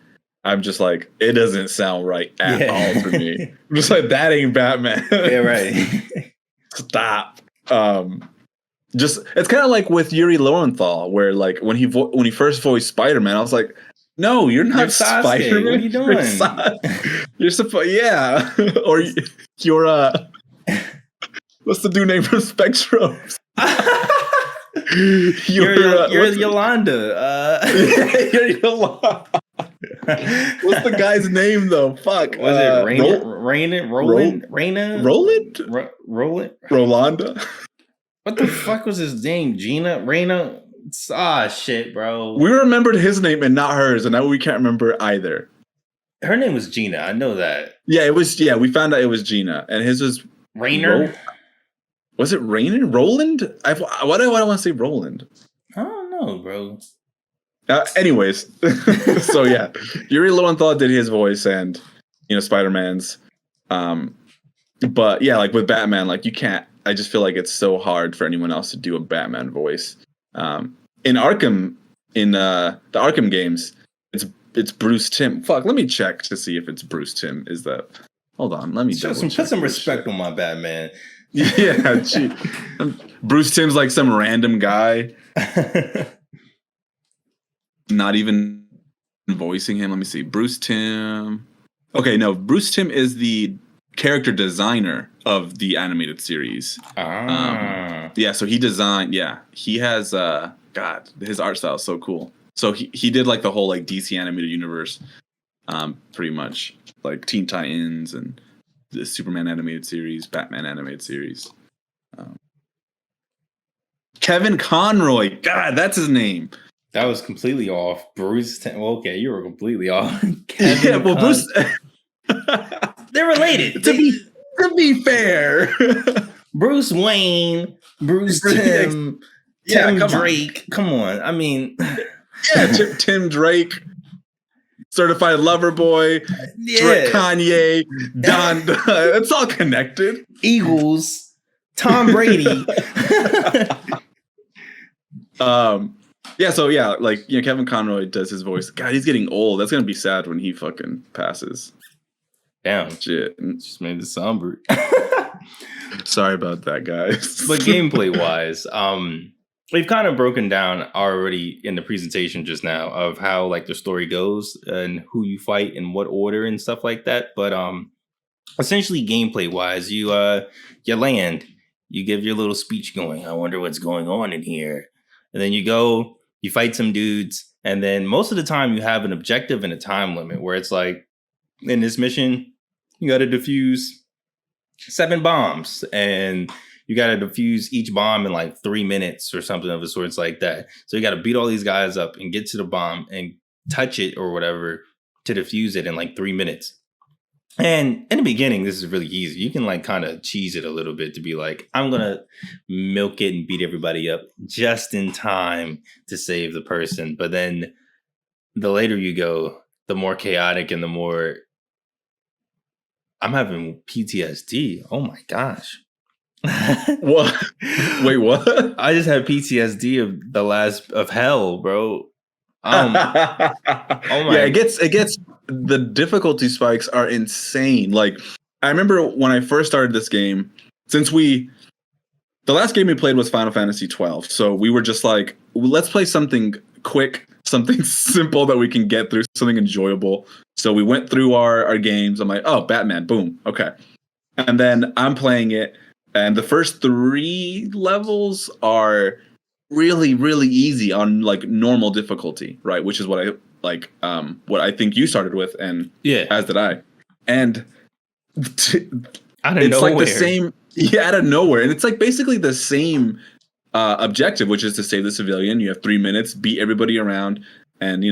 I'm just like, it doesn't sound right at all for me. I'm just like, that ain't Batman. Yeah, right. Stop. Just it's kind of like with Yuri Lowenthal, where like when he first voiced Spider-Man, I was like, no, you're not Spider-Man. What are you doing? You're supposed, yeah. Or you're what's the dude name from Spectrum? You're Yolanda. You're Yolanda. What's the guy's name though? Fuck. Was it Roland? Rolanda? What the fuck was his name? Raina? Ah, shit, bro. We remembered his name and not hers, and now we can't remember either. Her name was Gina. I know that. Yeah, it was. Yeah, we found out it was Gina, and his was Rainer. Was it Rainer? Roland? Why do I want to say Roland? I don't know, bro. Anyways, so yeah, Yuri Lowenthal did his voice, and Spider-Man's. But yeah, like with Batman, like you can't. I just feel like it's so hard for anyone else to do a Batman voice. In Arkham, in the Arkham games, it's Bruce Timm. Fuck, let me check to see if it's Bruce Timm. Is that? Hold on, let me put some respect on my Batman. Yeah, Bruce Timm's like some random guy. Not even voicing him. Let me see. Bruce Timm. Okay, no, Bruce Timm is the character designer of the animated series. Yeah, so he designed. Yeah, he has. God, his art style is so cool. So he did like the whole like DC animated universe, pretty much like Teen Titans and the Superman animated series, Batman animated series. Kevin Conroy. God, that's his name. That was completely off. Bruce. Well, okay, you were completely off. Bruce. They're related. To be fair, Bruce Wayne, Bruce Timm, Tim Drake. Come on. I mean, yeah, Tim Drake, Certified Lover Boy, Kanye, Don. It's all connected. Eagles, Tom Brady. Yeah, so yeah, like Kevin Conroy does his voice. God, he's getting old. That's gonna be sad when he fucking passes. Damn, shit, just made it somber. Sorry about that, guys. But gameplay wise, we've kind of broken down already in the presentation just now of how like the story goes and who you fight in what order and stuff like that. But essentially, gameplay wise, you land, you give your little speech going. I wonder what's going on in here. And then you go, you fight some dudes, and then most of the time you have an objective and a time limit where it's like, in this mission, you got to defuse 7 bombs, and you got to defuse each bomb in like 3 minutes or something of the sorts like that. So you got to beat all these guys up and get to the bomb and touch it or whatever to defuse it in like 3 minutes. And in the beginning, this is really easy. You can like kind of cheese it a little bit to be like, I'm going to milk it and beat everybody up just in time to save the person. But then the later you go, the more chaotic and the more I'm having PTSD. Oh my gosh. What? Wait, what? I just had PTSD of the last of hell, bro. Oh my. Yeah, it gets the difficulty spikes are insane. Like I remember when I first started this game, the last game we played was Final Fantasy 12. So we were just like, let's play something quick, something simple that we can get through, something enjoyable. So we went through our games. I'm like, oh, Batman, boom, okay. And then I'm playing it, and the first 3 levels are really, really easy on like normal difficulty, right? Which is what I like, what I think you started with, and as did I. And it's like the same, out of nowhere, and it's like basically the same objective, which is to save the civilian. You have 3 minutes, beat everybody around, and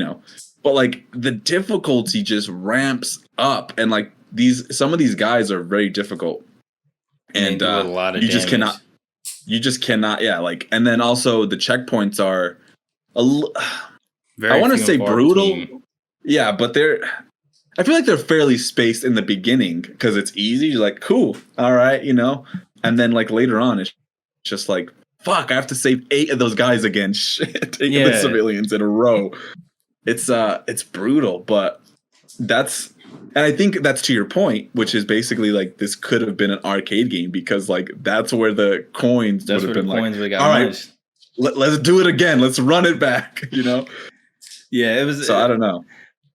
but like the difficulty just ramps up, and like some of these guys are very difficult, and a lot of you just cannot, yeah, like, and then also the checkpoints are I want to say brutal, yeah, but I feel like they're fairly spaced in the beginning because it's easy. You're like, cool, all right, and then like later on it's just like, fuck, I have to save 8 of those guys again. Shit, taking the civilians in a row. It's brutal, but and I think that's to your point, which is basically like this could have been an arcade game because like that's where the coins would have been like, all right, let's do it again. Let's run it back, Yeah, it was. So I don't know.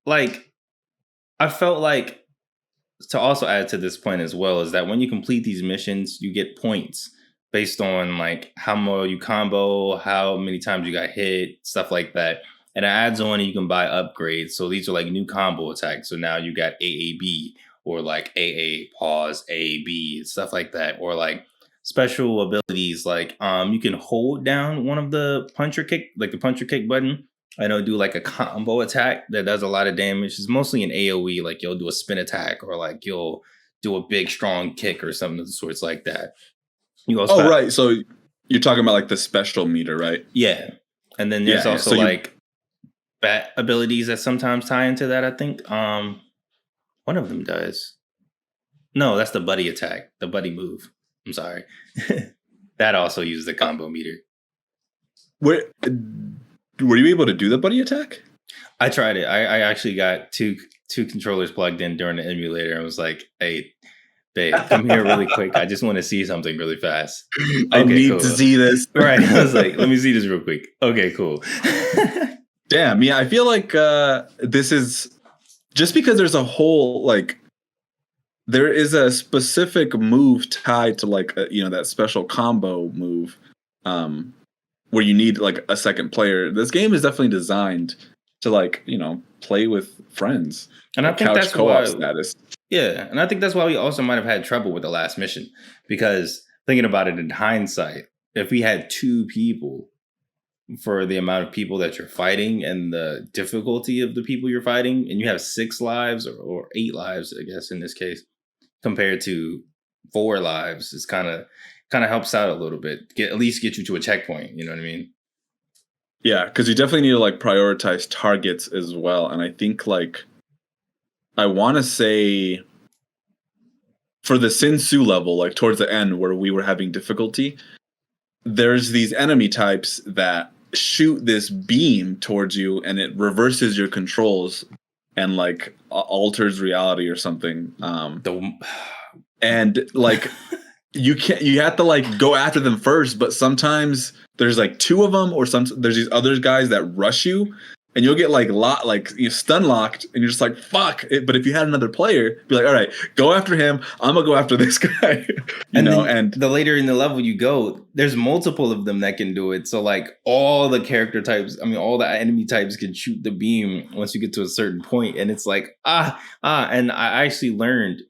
Like, I felt like, to also add to this point as well, is that when you complete these missions, you get points based on like how well you combo, how many times you got hit, stuff like that. and it adds on and you can buy upgrades. So these are like new combo attacks. So now you got AAB or like AA pause AB stuff like that, or like special abilities like you can hold down one of the puncher kick, like the puncher kick button. I know do like a combo attack that does a lot of damage. It's mostly an AoE, like you'll do a spin attack or like you'll do a big strong kick or something of the sorts like that. You also Oh, right. So you're talking about like the special meter, right? yeah. And then there's Yeah, also so like bat abilities that sometimes tie into that, I think. One of them does. No, that's the buddy attack, the buddy move. I'm sorry. That also uses the combo meter. Were you able to do the buddy attack? I tried it. I actually got two controllers plugged in during the emulator and was like, hey, babe, come here really quick. I just want to see something really fast. I need to see this. Right. I was like, let me see this real quick. Okay, cool. Damn, yeah, I feel like this is just because there's a whole like there is a specific move tied to like that special combo move where you need like a second player. This game is definitely designed to like play with friends, and I think couch that's co-op why, status. Yeah, and I think that's why we also might have had trouble with the last mission, because thinking about it in hindsight, if we had two people for the amount of people that you're fighting and the difficulty of the people you're fighting, and you have 6 lives or 8 lives, I guess in this case, compared to 4 lives, it's kind of helps out a little bit. At least get you to a checkpoint. You know what I mean? Yeah, because you definitely need to like prioritize targets as well. And I think like I want to say for the Sin Tzu level, like towards the end where we were having difficulty, there's these enemy types that shoot this beam towards you and it reverses your controls and like alters reality or something. And like you have to like go after them first, but sometimes there's like 2 of them, or there's these other guys that rush you, and you'll get like stun locked, and you're just like fuck it. But if you had another player, be like, all right, go after him. I'm gonna go after this guy. And the later in the level you go, there's multiple of them that can do it. So like all the character types, I mean all the enemy types can shoot the beam once you get to a certain point, and it's like and I actually learned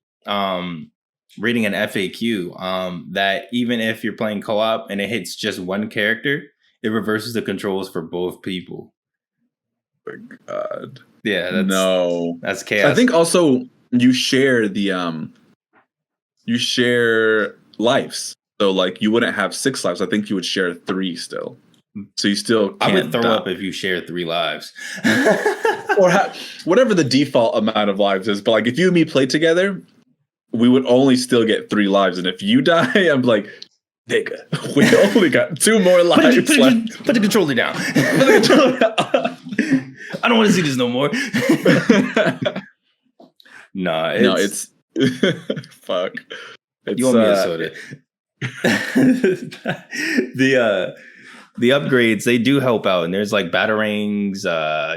reading an FAQ that even if you're playing co-op and it hits just one character, it reverses the controls for both people. Oh my God. Yeah, that's chaos. I think also you share lives. So like you wouldn't have 6 lives. I think you would share 3 still. So you still can't I would throw die. up if you share 3 lives. Or whatever the default amount of lives is. But like if you and me play together, we would only still get 3 lives. And if you die, I'm like, nigga, we only got 2 more lives left. Put the controller down. I don't want to see this no more. No, it's fuck. You owe me a soda. The upgrades, they do help out, and there's like batarangs.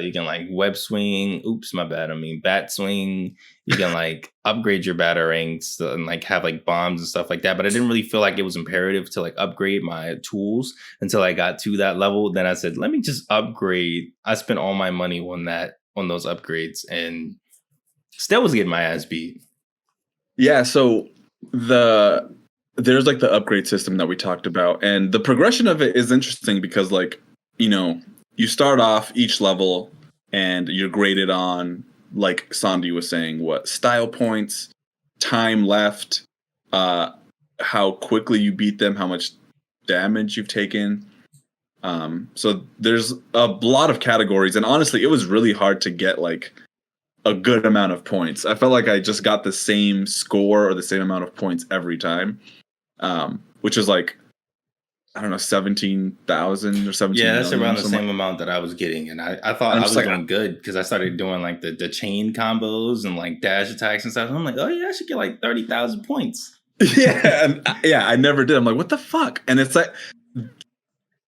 You can like web swing. Oops, my bad. I mean bat swing. You can like upgrade your batarangs and like have like bombs and stuff like that. But I didn't really feel like it was imperative to like upgrade my tools until I got to that level. Then I said, let me just upgrade. I spent all my money on those upgrades, and still was getting my ass beat. Yeah. So there's like the upgrade system that we talked about, and the progression of it is interesting because like you start off each level and you're graded on, like Sondi was saying, what style points, time left, how quickly you beat them, how much damage you've taken. So there's a lot of categories, and honestly it was really hard to get like a good amount of points. I felt like I just got the same score or the same amount of points every time. Which is like, I don't know, 17,000 or 17. Yeah, that's around the same amount that I was getting, and I thought I was doing good because I started doing like the chain combos and like dash attacks and stuff. And I'm like, oh yeah, I should get like 30,000 points. Yeah, I never did. I'm like, what the fuck? And it's like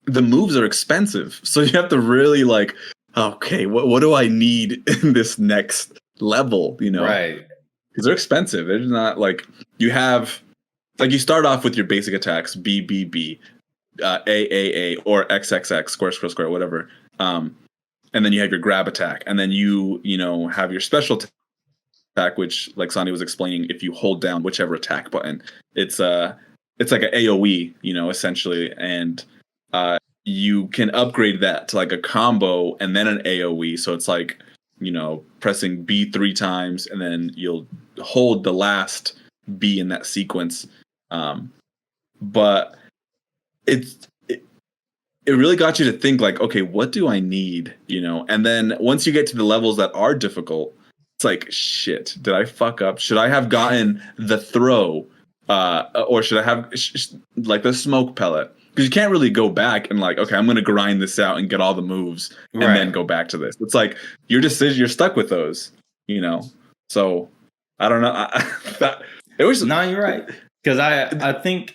the moves are expensive, so you have to really like, okay, what do I need in this next level? Right? Because they're expensive. They're not like you have. Like you start off with your basic attacks, B, B, B, A, or XXX, square, square, square, whatever. and then you have your grab attack, and then you know have your special attack, which like Sondi was explaining, if you hold down whichever attack button, it's like an AoE, you know, essentially, and you can upgrade that to like a combo and then an AoE. So it's like, you know, pressing B 3 times and then you'll hold the last B in that sequence. But it really got you to think like, okay, what do I need? You know, and then once you get to the levels that are difficult, it's like, shit, did I fuck up? Should I have gotten the throw? Or should I have like the smoke pellet? Because you can't really go back and like, okay, I'm going to grind this out and get all the moves and then go back to this. It's like your decision, you're stuck with those, you know? So I don't know. It was. No, you're right. Because I think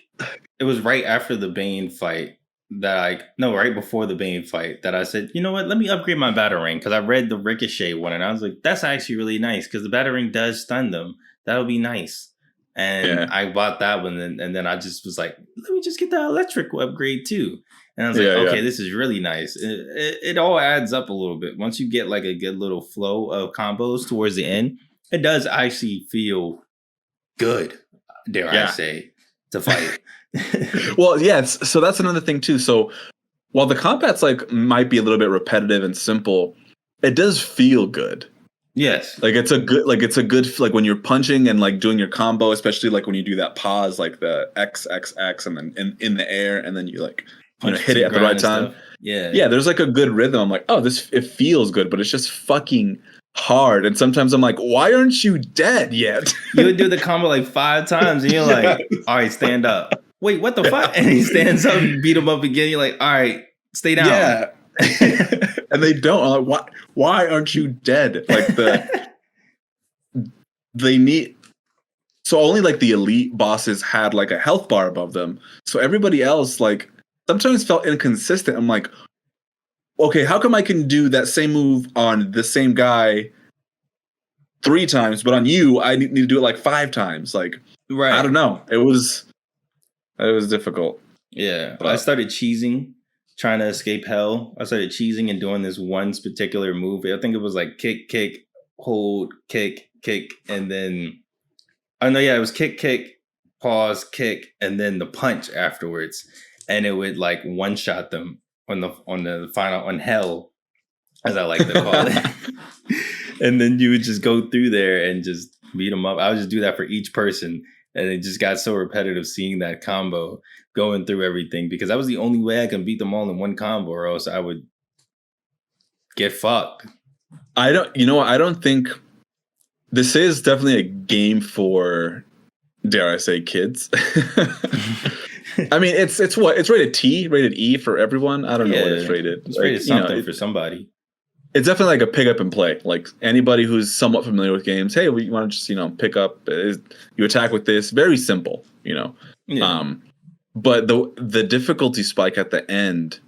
it was right after the Bane fight right before the Bane fight that I said, you know what, let me upgrade my Batarang, because I read the Ricochet one and I was like, that's actually really nice because the Batarang does stun them. That'll be nice. And I bought that one, and then I just was like, let me just get the electric upgrade too. And I was like, okay, this is really nice. It all adds up a little bit. Once you get like a good little flow of combos towards the end, it does actually feel good, dare I say, to fight. Well, yes. So that's another thing too. So while the combat's like might be a little bit repetitive and simple, it does feel good. Yes. Like it's a good like when you're punching and like doing your combo, especially like when you do that pause, like the XXX and then in the air, and then you like hit it at the right time. Yeah, there's like a good rhythm. I'm like, oh, it feels good, but it's just fucking hard. And sometimes I'm like, why aren't you dead yet? You would do the combo like 5 times and you're like, all right, stand up. Wait, what the fuck? And he stands up and beat him up again. You're like, all right, stay down. Yeah. And they don't. I'm like, why aren't you dead? Like they need. So only like the elite bosses had like a health bar above them. So everybody else like sometimes felt inconsistent. I'm like, okay, how come I can do that same move on the same guy 3 times, but on you I need to do it like 5 times? Like, right. I don't know. It was difficult. Yeah, but I started cheesing, trying to escape hell. I started cheesing and doing this one particular move. I think it was like kick, hold, kick, and then it was kick, pause, kick, and then the punch afterwards, and it would like one shot them on the final on hell, as I like to call it. And then you would just go through there and just beat them up. I would just do that for each person. And it just got so repetitive seeing that combo going through everything, because that was the only way I can beat them all in one combo, or else I would get fucked. I don't think this is definitely a game for, dare I say, kids. I mean, it's rated T, rated E for everyone. I don't know what it's rated. It's rated something for somebody. It's definitely like a pick up and play. Like anybody who's somewhat familiar with games, hey, we want to just pick up. You attack with this. Very simple, Yeah. But the difficulty spike at the end.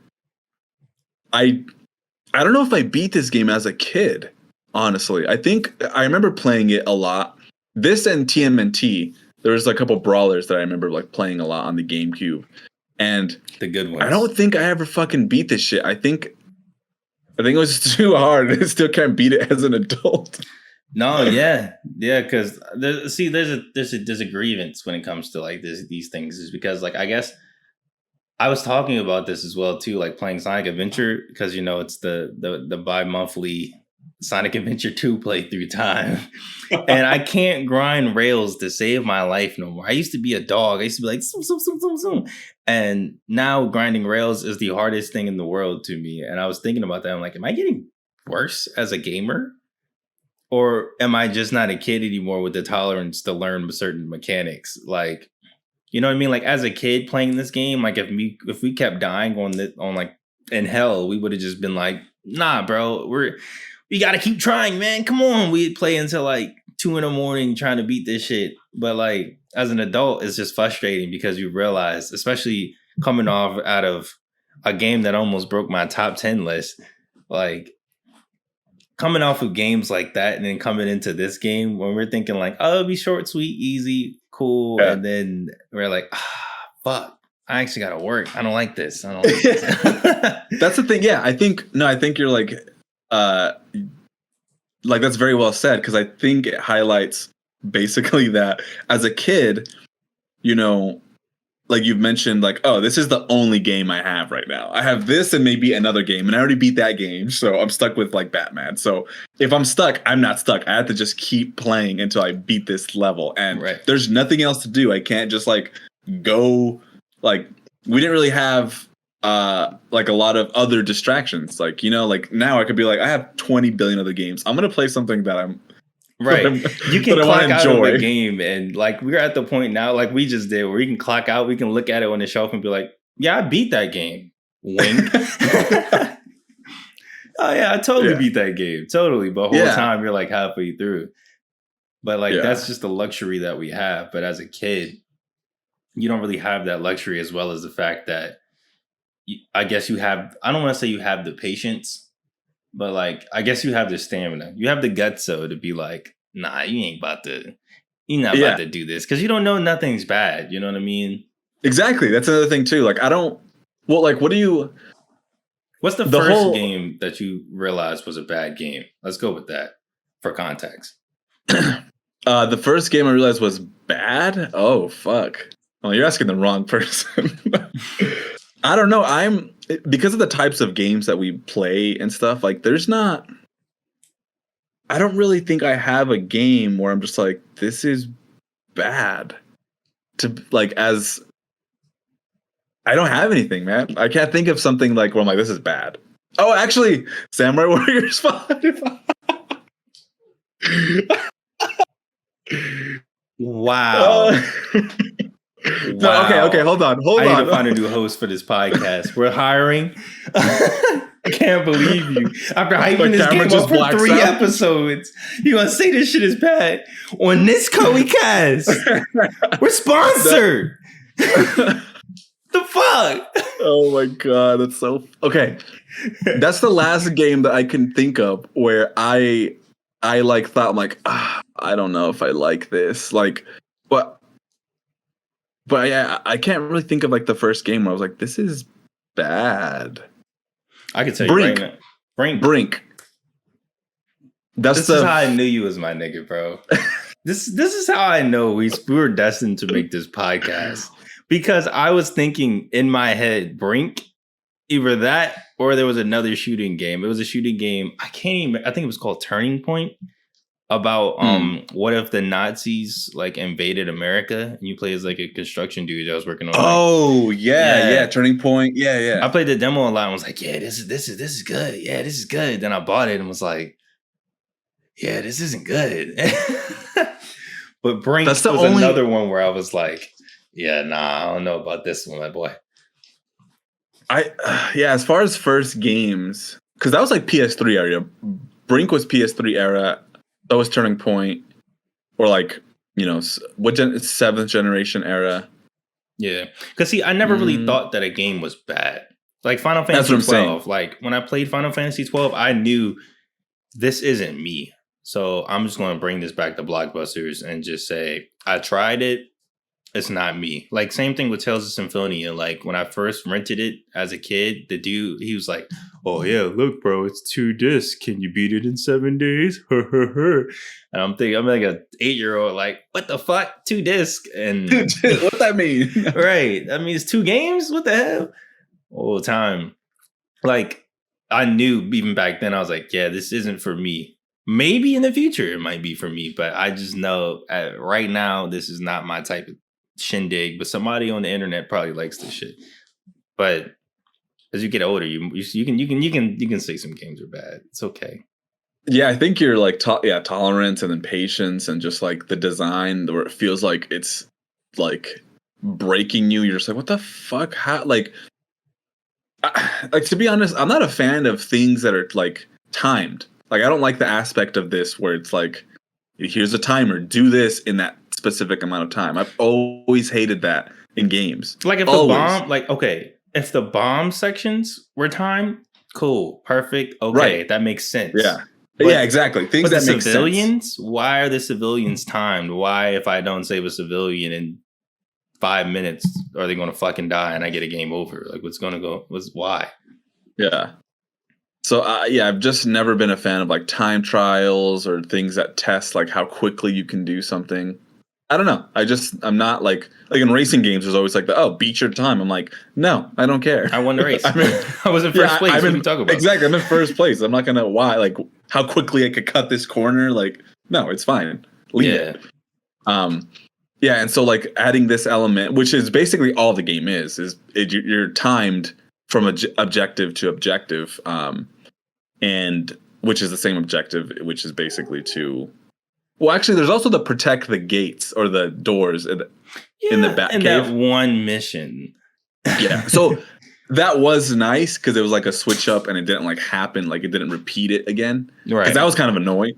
I don't know if I beat this game as a kid. Honestly, I think I remember playing it a lot. This and TMNT. There was a couple brawlers that I remember like playing a lot on the GameCube, and the good ones. I don't think I ever fucking beat this shit. I think it was too hard. I still can't beat it as an adult. No, yeah, because there's a grievance when it comes to like these things, is because like I guess I was talking about this as well too, like playing Sonic Adventure, because it's the bi-monthly Sonic Adventure 2 playthrough time, and I can't grind rails to save my life no more. I used to be a dog. I used to be like zoom, zoom, zoom, zoom, zoom. And now grinding rails is the hardest thing in the world to me. And I was thinking about that. I'm like, am I getting worse as a gamer? Or am I just not a kid anymore with the tolerance to learn certain mechanics? Like, you know what I mean? Like as a kid playing this game, like if we kept dying on like in hell, we would have just been like, nah, bro, we got to keep trying, man. Come on. We'd play until like 2 a.m. trying to beat this shit. But like as an adult, it's just frustrating because you realize, especially coming out of a game that almost broke my top 10 list, like coming off of games like that and then coming into this game when we're thinking like, oh, it'll be short, sweet, easy, cool. Yeah. And then we're like, fuck, I actually got to work. I don't like this. That's the thing. Yeah, I think you're like, like that's very well said, because I think it highlights basically that as a kid, you know, like you've mentioned, like, oh, this is the only game I have right now. I have this and maybe another game, and I already beat that game, so I'm stuck with like Batman. So if I'm stuck, I'm not stuck. I have to just keep playing until I beat this level, and there's nothing else to do. I can't just like go. Like we didn't really have like a lot of other distractions. Like, you know, like now I could be like, I have 20 billion other games. I'm gonna play something that I'm right. You can clock out of a game, and like we're at the point now, like we just did, where you can clock out. We can look at it on the shelf and be like, "Yeah, I beat that game." Wink. Oh yeah, I totally beat that game. Totally, but the whole time you're like halfway through. But like that's just the luxury that we have. But as a kid, you don't really have that luxury, as well as the fact that I guess you have. I don't want to say you have the patience, but like, I guess you have the stamina. You have the guts, though, to be like, nah, you're not about to do this, because you don't know nothing's bad. You know what I mean? Exactly. That's another thing too. Like, what's the first game that you realized was a bad game? Let's go with that for context. The first game I realized was bad? Oh, fuck. Well, you're asking the wrong person. I don't know. Because of the types of games that we play and stuff, like I don't really think I have a game where I'm just like, this is bad. I don't have anything, man. I can't think of something like where I'm like, this is bad. Oh, actually, Samurai Warriors 5. Wow. No, okay, hold on. I need to find a new host for this podcast. We're hiring. I can't believe you. After hyping this game up for 3 episodes, you gonna say this shit is bad on this cast? We're sponsored. The fuck? Oh my god, that's so okay. That's the last game that I can think of where I like thought, I'm like, I don't know if I like this. Like, but yeah, I can't really think of like the first game where I was like, this is bad. I can tell you right now. Brink. This is how I knew you was my nigga, bro. This is how I know we were destined to make this podcast. Because I was thinking in my head, Brink, either that or there was another shooting game. It was a shooting game. I think it was called Turning Point. About what if the Nazis like invaded America and you play as like a construction dude that was working on. Oh yeah, Turning Point. Yeah. I played the demo a lot and was like, yeah, this is good. Yeah, this is good. Then I bought it and was like, yeah, this isn't good. But Brink was another one where I was like, yeah, nah, I don't know about this one, my boy. As far as first games, because that was like PS3 era. Brink was PS3 era. That was Turning Point, or like, you know, seventh generation era. Yeah, because see, I never really thought that a game was bad. Like Final Fantasy 12. Like when I played Final Fantasy 12, I knew this isn't me. So I'm just going to bring this back to Blockbusters and just say I tried it. It's not me. Like same thing with Tales of Symphonia. Like when I first rented it as a kid, the dude, he was like, oh yeah, look bro, it's 2 discs. Can you beat it in 7 days? And I'm like an 8-year-old like, what the fuck? 2 discs? And what that mean? Right. That means 2 games? What the hell? All the time. Like I knew even back then, I was like, yeah, this isn't for me. Maybe in the future it might be for me, but I just know right now this is not my type of shindig, but somebody on the internet probably likes this shit. But as you get older, you can say some games are bad. It's okay. Yeah, I think you're like tolerance and then patience and just like the design where it feels like it's like breaking you. You're just like, what the fuck? How like to be honest, I'm not a fan of things that are like timed. Like I don't like the aspect of this where it's like, here's a timer, do this in that specific amount of time. I've always hated that in games. Like if the bomb, like, okay, if the bomb sections were timed, cool, perfect, okay, right. That makes sense. Yeah. But, yeah, exactly. Things that make sense. Why are the civilians timed? Why, if I don't save a civilian in 5 minutes, are they going to fucking die and I get a game over? Like, why? Yeah. So yeah, I've just never been a fan of like time trials or things that test like how quickly you can do something. I don't know. I'm not like in racing games. There's always like beat your time. I'm like, no, I don't care. I won the race. I'm in, I was in first place. What are you talking about? Exactly. I'm in first place. I'm not gonna like how quickly I could cut this corner. Like, no, it's fine. Leave it. Yeah, and so like adding this element, which is basically all the game is you're timed from objective to objective, and which is the same objective, which is basically to. Well, actually, there's also the protect the gates or the doors in the Batcave. In that one mission. Yeah, so that was nice because it was like a switch up and it didn't like happen, like it didn't repeat it again. Right. Because that was kind of annoying,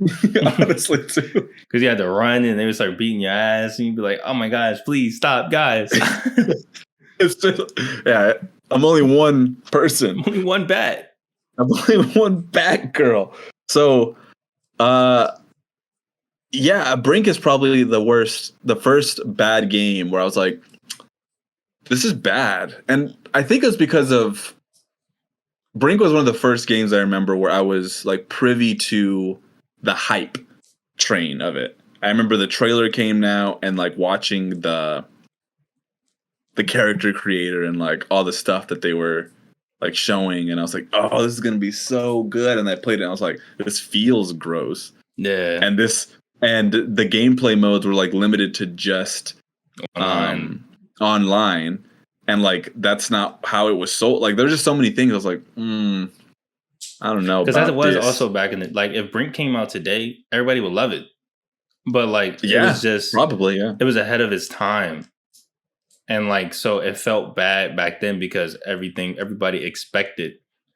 honestly, too. Because you had to run and they would start beating your ass and you'd be like, oh my gosh, please stop, guys. It's just, yeah, I'm only one person. I'm only one bat. I'm only one bat girl. So, yeah, Brink is probably the first bad game where I was like, this is bad. And I think it's because of Brink was one of the first games I remember where I was like privy to the hype train of it. I remember the trailer came now and like watching the character creator and like all the stuff that they were like showing, and I was like, oh, this is gonna be so good. And I played it and I was like, this feels gross. Yeah. And the gameplay modes were like limited to just online, and like that's not how it was sold. Like there's just so many things I was like, I don't know, because that was also back in the, like if Brink came out today, everybody would love it, but like it was just probably it was ahead of its time, and like so it felt bad back then because everybody expected.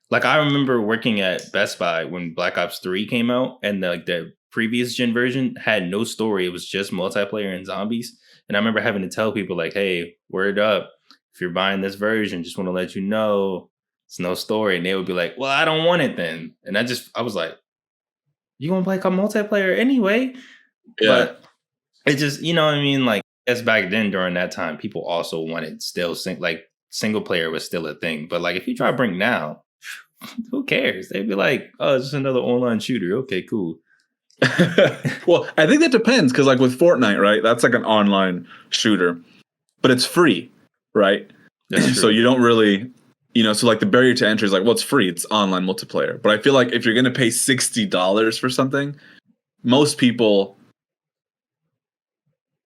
Like I remember working at Best Buy when Black Ops 3 came out, and the previous gen version had no story. It was just multiplayer and zombies. And I remember having to tell people like, hey, word up. If you're buying this version, just want to let you know it's no story. And they would be like, well, I don't want it then. And I was like, you want to play multiplayer anyway? Yeah. But it just, you know what I mean? Like, as back then during that time, people also wanted single player was still a thing. But like, if you try to bring now, who cares? They'd be like, oh, it's just another online shooter. Okay, cool. Well, I think that depends because like with Fortnite, right? That's like an online shooter, but it's free, right? So you don't really, so like the barrier to entry is like, well, it's free. It's online multiplayer. But I feel like if you're going to pay $60 for something, most people,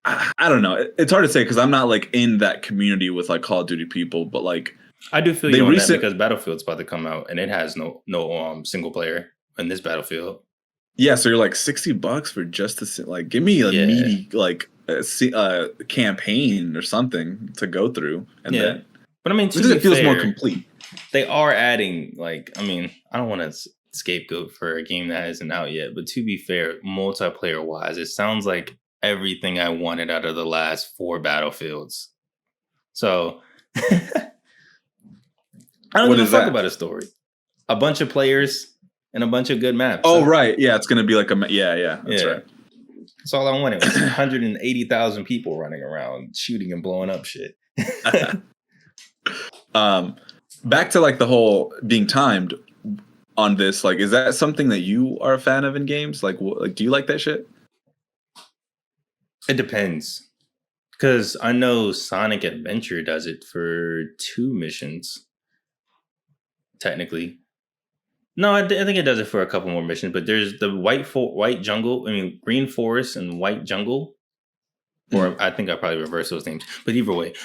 I don't know. It's hard to say because I'm not like in that community with like Call of Duty people, but like I do feel you on that because Battlefield's about to come out and it has no single player in this Battlefield. Yeah, so you're like $60 for just to like give me a meaty like a campaign or something to go through, and then. But I mean, it feels more complete. They are adding I don't want to scapegoat for a game that isn't out yet, but to be fair, multiplayer wise, it sounds like everything I wanted out of the last 4 Battlefields. So I don't even talk about a story. A bunch of players. And a bunch of good maps. Oh, right. Yeah, it's going to be like that's right. That's all I wanted was 180,000 people running around shooting and blowing up shit. Back to like the whole being timed on this, like, is that something that you are a fan of in games? Like, do you like that shit? It depends. Because I know Sonic Adventure does it for 2 missions. Technically. No, I think it does it for a couple more missions, but there's the Green Forest and White Jungle. Or I think I probably reversed those names. But either way,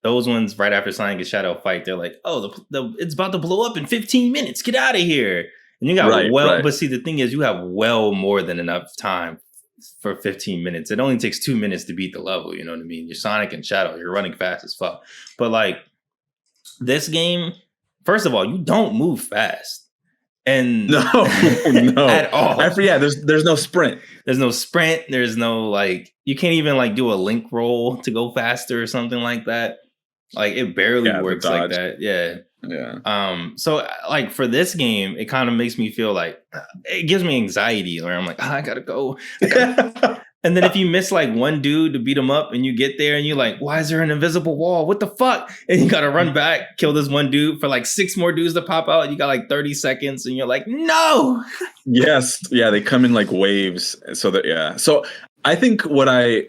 those ones right after Sonic and Shadow fight, they're like, oh, it's about to blow up in 15 minutes. Get out of here. And you got but see, the thing is, you have well more than enough time for 15 minutes. It only takes 2 minutes to beat the level, you know what I mean? You're Sonic and Shadow, you're running fast as fuck. But like, this game... First of all, you don't move fast, and no, at all. There's no sprint. There's no sprint. There's no like. You can't even like do a link roll to go faster or something like that. Like it barely works like that. Yeah. So like for this game, it kind of makes me feel like it gives me anxiety. Where I'm like, I gotta go. And then if you miss like one dude to beat him up and you get there and you're like, why is there an invisible wall? What the fuck? And you got to run back, kill this one dude for like 6 more dudes to pop out. And you got like 30 seconds and you're like, no. Yes. Yeah. They come in like waves. So that, yeah. So I think I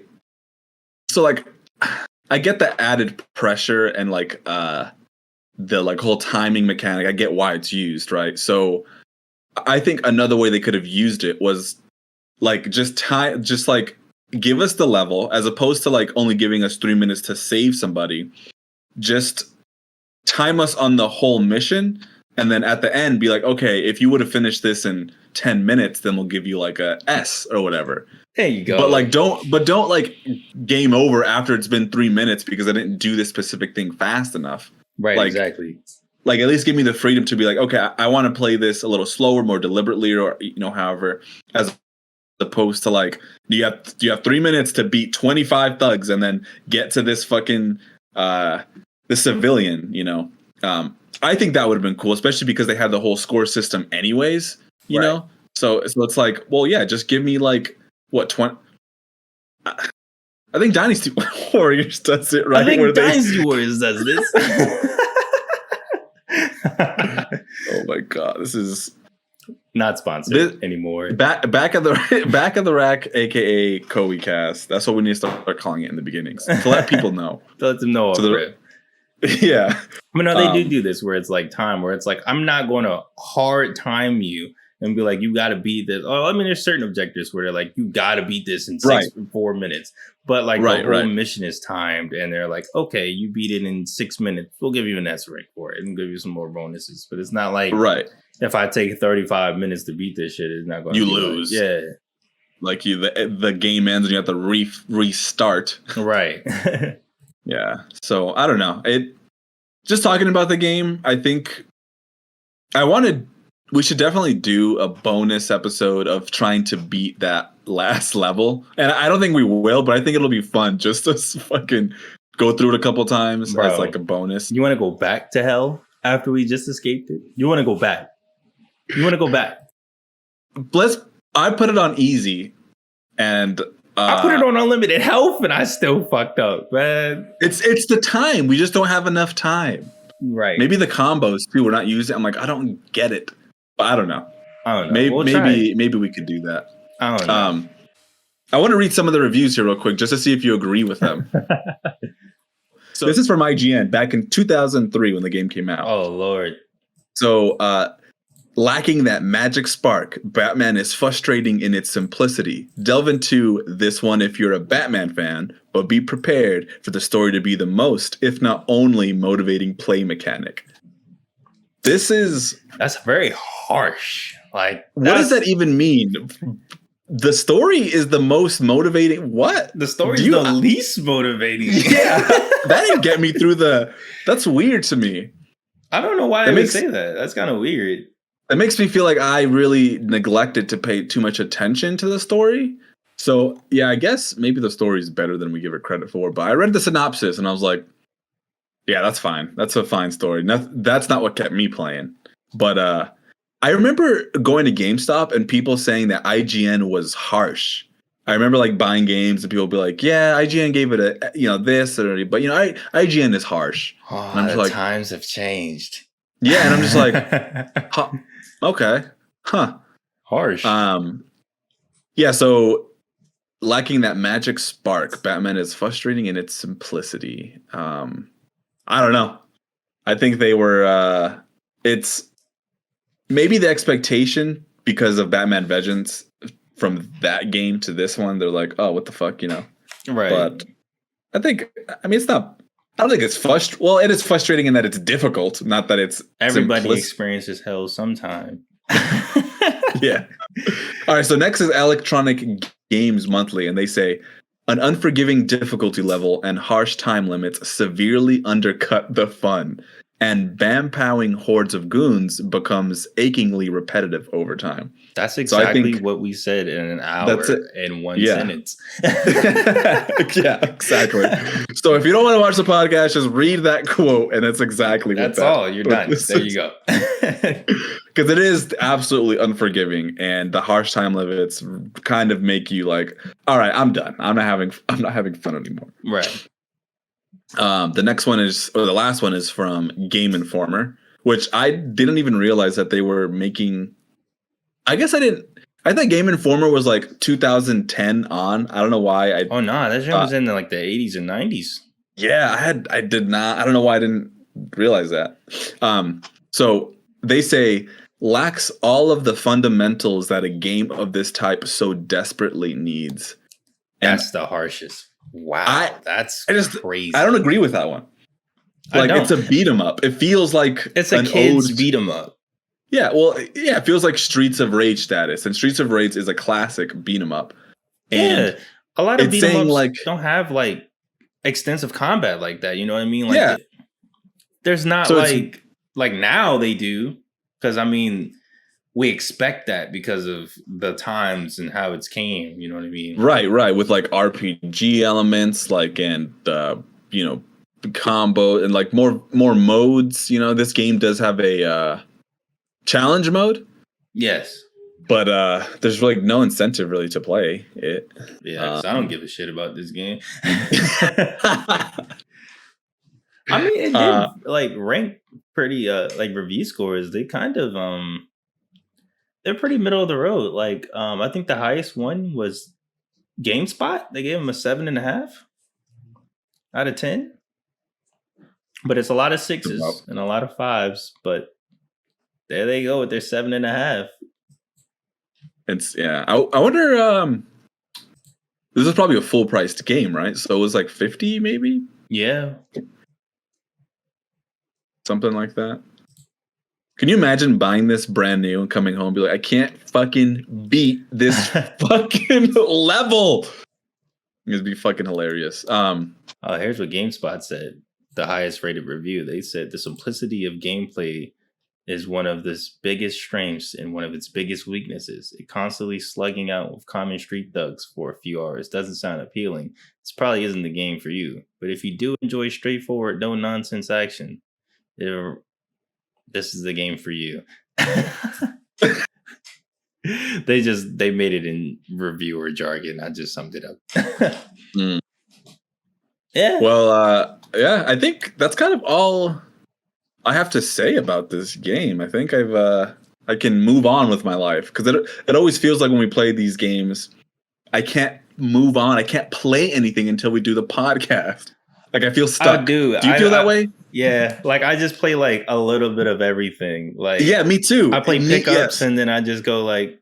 get the added pressure and like, the like whole timing mechanic. I get why it's used. Right. So I think another way they could have used it was like just like give us the level as opposed to like only giving us 3 minutes to save somebody. Just time us on the whole mission, and then at the end be like, okay, if you would have finished this in 10 minutes, then we'll give you like a S or whatever. There you go. But don't like game over after it's been 3 minutes because I didn't do this specific thing fast enough. Right, like, exactly. Like at least give me the freedom to be like, okay, I want to play this a little slower, more deliberately, or however, as opposed to like you have 3 minutes to beat 25 thugs and then get to this fucking the civilian. I think that would have been cool, especially because they had the whole score system anyways. You know, so it's like, well, yeah, just give me like what 20. I think Dynasty Warriors does it right. I think Dynasty Warriors does this. Oh my god, this is not sponsored anymore. Back of the rack, aka Koei Cast. That's what we need to start calling it in the beginnings to let people know. To let them know. Yeah, I mean, no, they do this where it's like time, where it's like I'm not going to hard time you and be like you got to beat this. Oh, I mean, there's certain objectives where they're like you got to beat this in 4 minutes, but like the whole mission is timed, and they're like, okay, you beat it in 6 minutes, we'll give you an S rank for it and give you some more bonuses. But it's not like if I take 35 minutes to beat this shit, it's not going to lose. Like the game ends and you have to restart. Right. Yeah. So I don't know. Just talking about the game, I think we should definitely do a bonus episode of trying to beat that last level. And I don't think we will, but I think it'll be fun just to fucking go through it a couple times as like a bonus. You want to go back to hell after we just escaped it? You want to go back? I put it on easy, and I put it on unlimited health, and I still fucked up, man. It's the time. We just don't have enough time. Right. Maybe the combos too. We're not using. I'm like, I don't get it. But I don't know. Maybe we could do that. I don't know. I want to read some of the reviews here real quick just to see if you agree with them. So this is from IGN back in 2003 when the game came out. Oh Lord. So lacking that magic spark, Batman is frustrating in its simplicity. Delve into this one if you're a Batman fan, but be prepared for the story to be the most, if not only, motivating play mechanic. That's very harsh. Like, what does that even mean? The story is the most motivating. What? The story is the least motivating. Yeah, that didn't get me through that's weird to me. I don't know why they would say that. That's kind of weird. It makes me feel like I really neglected to pay too much attention to the story. So, yeah, I guess maybe the story is better than we give it credit for. But I read the synopsis and I was like, yeah, that's fine. That's a fine story. That's not what kept me playing. But I remember going to GameStop and people saying that IGN was harsh. I remember like buying games and people would be like, yeah, IGN gave it a, this, but IGN is harsh. Oh, and I'm just like, times have changed. Yeah, and I'm just like, huh, okay, huh, harsh. Yeah. So lacking that magic spark, Batman is frustrating in its simplicity. I don't know. I think they were. It's maybe the expectation because of Batman Vengeance from that game to this one. They're like, oh, what the fuck, Right. But it's not. I don't think it's frustrating. Well, it is frustrating in that it's difficult, not that it's everybody experiences hell sometime. Yeah. All right. So next is Electronic Games Monthly, and they say an unforgiving difficulty level and harsh time limits severely undercut the fun. and bam-powing hordes of goons becomes achingly repetitive over time. That's So I exactly think what we said in an that's hour it. in one Yeah. sentence. Yeah, exactly. So if you don't want to watch the podcast, just read that quote, and that's exactly That's what all. You're done. There you go. Because it is absolutely unforgiving, and the harsh time limits kind of make you like, all right, I'm done. I'm not having fun anymore. Right. The next one is, or the last one is from Game Informer, which I didn't even realize that they were making. I guess I didn't. I thought Game Informer was like 2010 on. I don't know why. Oh no, that shit was in like the 80s and 90s. Yeah, I did not. I don't know why I didn't realize that. So they say lacks all of the fundamentals that a game of this type so desperately needs. That's the harshest. Wow, that's crazy. I don't agree with that one. Like, it's a beat 'em up. It feels like it's a kid's beat 'em up. Yeah, well, yeah, it feels like Streets of Rage status, and Streets of Rage is a classic beat 'em up. And a lot of beat 'em ups like don't have like extensive combat like that. You know what I mean? Like, there's not so like now they do, because I mean, we expect that because of the times and how it's came. You know what I mean? Right. With like RPG elements, like, and combo and like more modes. You know, this game does have a challenge mode. Yes. But there's like no incentive really to play it. Yeah, because I don't give a shit about this game. I mean, it did like rank pretty like review scores. They kind of they're pretty middle of the road. Like I think the highest one was GameSpot. They gave them a 7.5 out of 10. But it's a lot of 6s and a lot of 5s. But there they go with their 7.5. It's I wonder. This is probably a full priced game, right? So it was like 50, maybe. Yeah, something like that. Can you imagine buying this brand new and coming home and be like, I can't fucking beat this fucking level? It'd be fucking hilarious. Here's what GameSpot said. The highest rated review. They said the simplicity of gameplay is one of its biggest strengths and one of its biggest weaknesses. It constantly slugging out with common street thugs for a few hours doesn't sound appealing. This probably isn't the game for you. But if you do enjoy straightforward, no nonsense action, this is the game for you. They made it in reviewer jargon. I just summed it up. Yeah. Well, I think that's kind of all I have to say about this game. I think I can move on with my life, because it always feels like when we play these games, I can't move on. I can't play anything until we do the podcast. Like, I feel stuck. I do. Do you feel that way? Yeah. Like, I just play like a little bit of everything. Like, yeah, me too. I play pickups and then I just go like.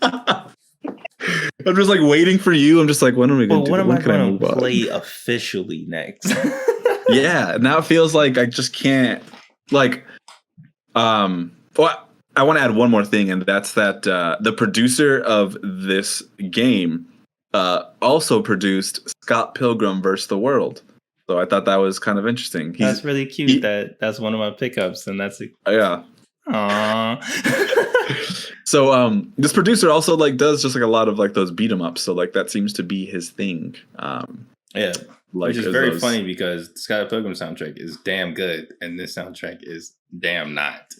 I'm just like waiting for you. I'm just like, when are we going to do? What am I going to play officially next? Yeah, now it feels like I just can't. Like, well, I want to add one more thing, and that's that the producer of this game also produced Scott Pilgrim vs. the World. So I thought that was kind of interesting. That's really cute. That's one of my pickups, and that's yeah. Aww. So this producer also like does just like a lot of like those beat 'em ups. So like that seems to be his thing. Yeah. Which is very funny because the Scott Pilgrim soundtrack is damn good, and this soundtrack is damn not.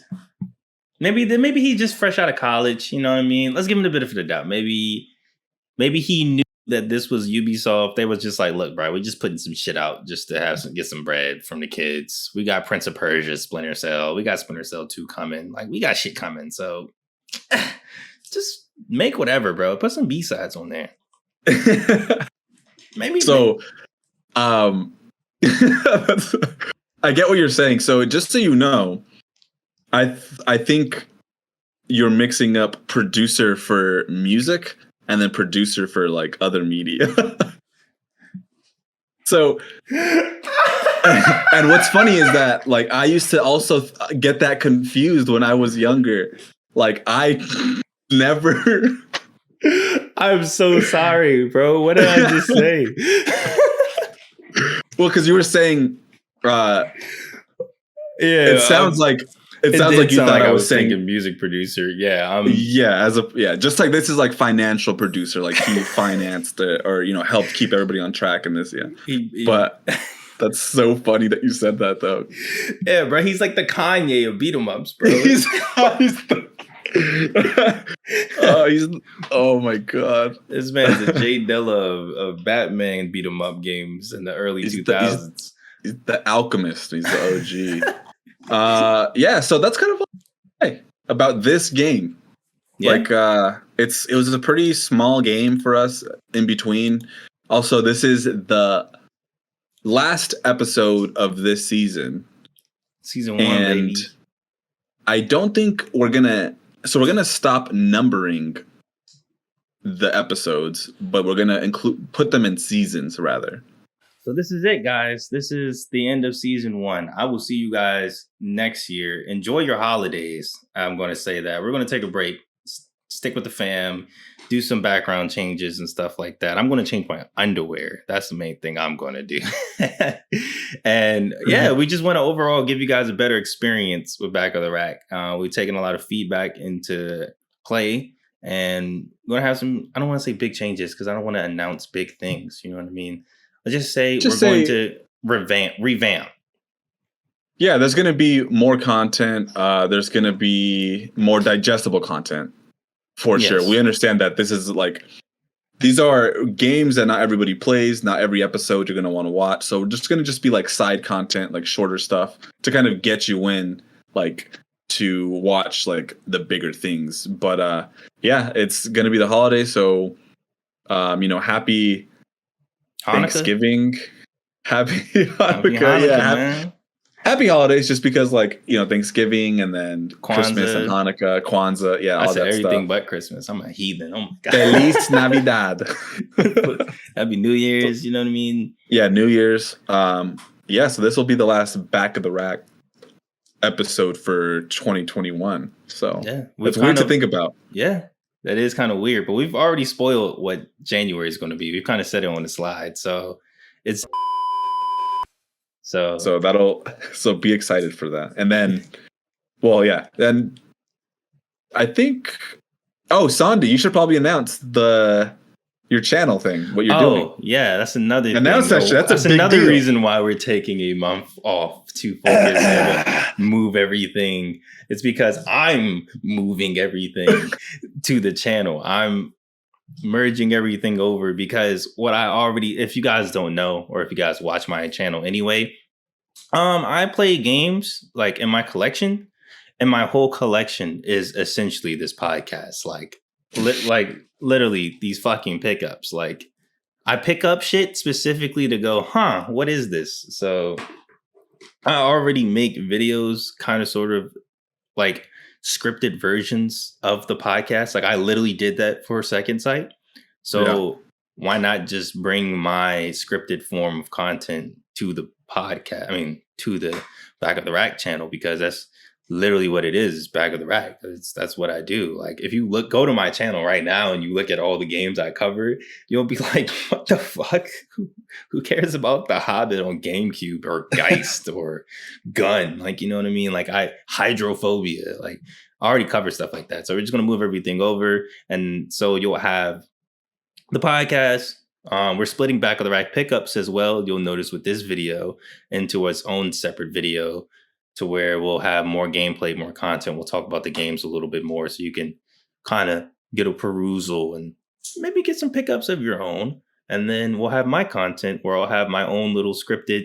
Maybe he just fresh out of college. You know what I mean? Let's give him the benefit of the doubt. Maybe he knew that this was Ubisoft. They was just like, look, bro, we're just putting some shit out just to get some bread from the kids. We got Prince of Persia, Splinter Cell. We got Splinter Cell 2 coming. Like, we got shit coming. So just make whatever, bro. Put some B-sides on there. Maybe so. I get what you're saying. So just so you know, I think you're mixing up producer for music and then producer for like other media. So, and what's funny is that like I used to also get that confused when I was younger. Like I never. I'm so sorry, bro. What did I just say? Well, because you were saying Yeah, it sounds like it did you sound thought like I I was was saying. thinking music producer. Yeah, Just like this is like financial producer, like he financed it or helped keep everybody on track in this. Yeah, he but that's so funny that you said that though. yeah, bro. He's like the Kanye of beat 'em ups, bro. he's he's oh my god. This man's the Jay Dilla of Batman beat 'em up games in the early He's 2000s. he's the alchemist. He's the OG. Yeah. So that's kind of like about this game. Yeah. Like it was a pretty small game for us in between. Also, this is the last episode of this season. Season 1, And baby. I don't think we're gonna stop numbering the episodes, but we're gonna put them in seasons rather. So this is it, guys. This is the end of season 1. I will see you guys next year. Enjoy your holidays. I'm going to say that. We're going to take a break, stick with the fam, do some background changes and stuff like that. I'm going to change my underwear. That's the main thing I'm going to do. And yeah, we just want to overall give you guys a better experience with Back of the Rack. We've taken a lot of feedback into play, and we're going to have some, I don't want to say big changes because I don't want to announce big things. You know what I mean? Let's just say we're going to revamp. Yeah, there's going to be more content. There's going to be more digestible content for sure. We understand that this is like, these are games that not everybody plays. Not every episode you're going to want to watch. So we're just going to just be like side content, like shorter stuff to kind of get you in, like to watch like the bigger things. But yeah, it's going to be the holiday. So, happy Hanukkah? Thanksgiving, happy Hanukkah, man. Happy holidays, just because Thanksgiving and then Kwanzaa. Christmas and Hanukkah, Kwanzaa, I all said that everything stuff. but Christmas. I'm a heathen. Oh my god. Feliz Navidad. That'd be New Year's. You know what I mean? Yeah, New Year's. So this will be the last Back of the Rack episode for 2021. So yeah, it's weird to think about. Yeah. That is kind of weird, but we've already spoiled what January is going to be. We've kind of said it on the slide, so it's so be excited for that. And then, then I think, Sondi, you should probably announce your channel thing, what you're doing. Oh, yeah, that's another announce thing. That shit. That's another deal. reason why we're taking a month off to focus and move everything. It's because I'm moving everything to the channel. I'm merging everything over because if you guys don't know, or if you guys watch my channel anyway, I play games like in my collection, and my whole collection is essentially this podcast. Like literally these fucking pickups. Like I pick up shit specifically to go, what is this? So I already make videos, kind of sort of like scripted versions of the podcast. Like I literally did that for Second Sight. So why not just bring my scripted form of content to the podcast? I mean, to the Back of the Rack channel, because that's literally what it is. Back of the Rack. That's what I do. Like if you go to my channel right now and you look at all the games I cover, you'll be like, what the fuck? Who cares about The Hobbit on GameCube or Geist or Gun? Like, you know what I mean? Like Hydrophobia. Like I already cover stuff like that. So we're just going to move everything over. And so you'll have the podcast. We're splitting Back of the Rack pickups as well. You'll notice with this video into its own separate video, to where we'll have more gameplay, more content. We'll talk about the games a little bit more, so you can kind of get a perusal and maybe get some pickups of your own. And then we'll have my content where I'll have my own little scripted,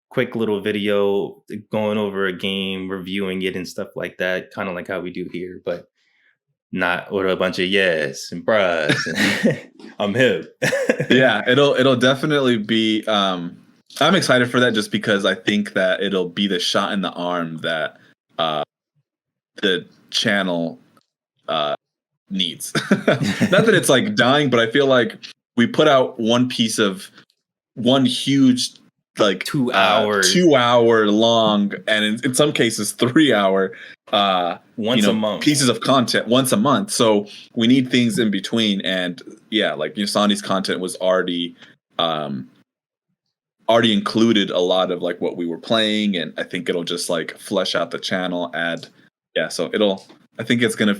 quick little video going over a game, reviewing it and stuff like that. Kind of like how we do here, but not with a bunch of yes and bruhs. I'm hip. Yeah, it'll definitely be. I'm excited for that just because I think that it'll be the shot in the arm that the channel needs. Not that it's like dying, but I feel like we put out one huge like 2 hours, 2 hour long, and in some cases 3 hour once a month pieces of content once a month. So we need things in between, and Sondi's content was already already included a lot of like what we were playing, and I think it'll just like flesh out the channel. So I think it's gonna.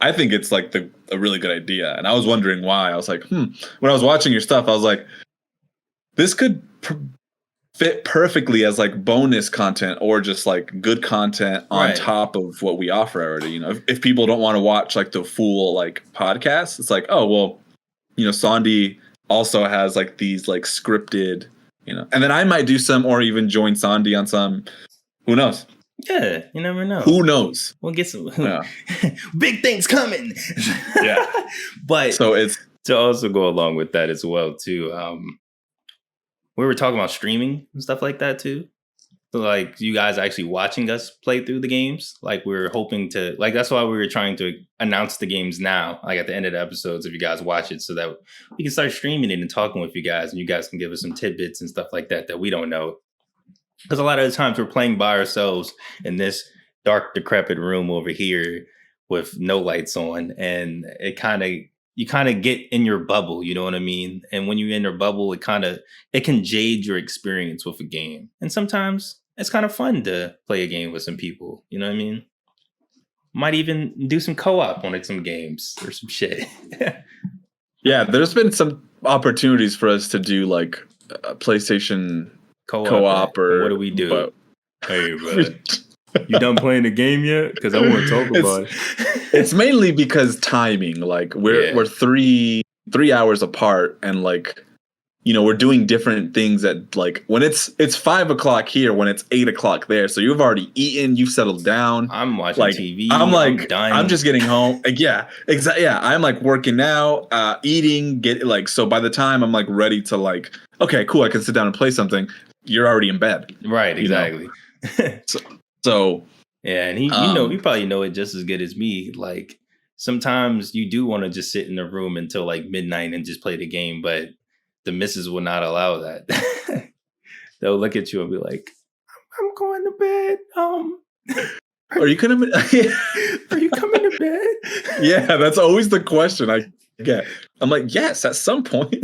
I think it's like a really good idea, and I was wondering why. I was like, when I was watching your stuff, I was like, this could fit perfectly as like bonus content or just like good content on top of what we offer already. You know, if people don't want to watch like the full like podcast, it's like, oh well, you know, Sondi also has like these like scripted, you know, and then I might do some or even join Sondi on some. Who knows? Yeah, you never know. Who knows? We'll get some big things coming. Yeah, but so it's to also go along with that as well too. We were talking about streaming and stuff like that too. So like you guys actually watching us play through the games. Like we were hoping to like that's why we were trying to announce the games now, like at the end of the episodes if you guys watch it, so that we can start streaming it and talking with you guys, and you guys can give us some tidbits and stuff like that we don't know. Because a lot of the times we're playing by ourselves in this dark, decrepit room over here with no lights on, and you kind of get in your bubble, you know what I mean? And when you're in your bubble, it can jade your experience with a game. And sometimes it's kind of fun to play a game with some people, you know what I mean? Might even do some co-op on some games or some shit. Yeah, there's been some opportunities for us to do like PlayStation co-op or what do we do? Hey, bud, you done playing the game yet? Because I want to talk about it. It's mainly because timing. Like we're 3 hours apart, and like, you know, we're doing different things at like when it's 5 o'clock here, when it's 8 o'clock there. So you've already eaten, you've settled down. I'm watching TV. I'm done. I'm just getting home. Yeah, exactly. Yeah, I'm like working now, eating. So by the time I'm like ready to like, okay, cool, I can sit down and play something. You're already in bed. Right, exactly. So yeah, and you probably know it just as good as me. Like sometimes you do want to just sit in the room until like midnight and just play the game, but the missus will not allow that. They'll look at you and be like, "I'm going to bed." Are you coming to bed? Yeah, that's always the question I get. I'm like, yes, at some point.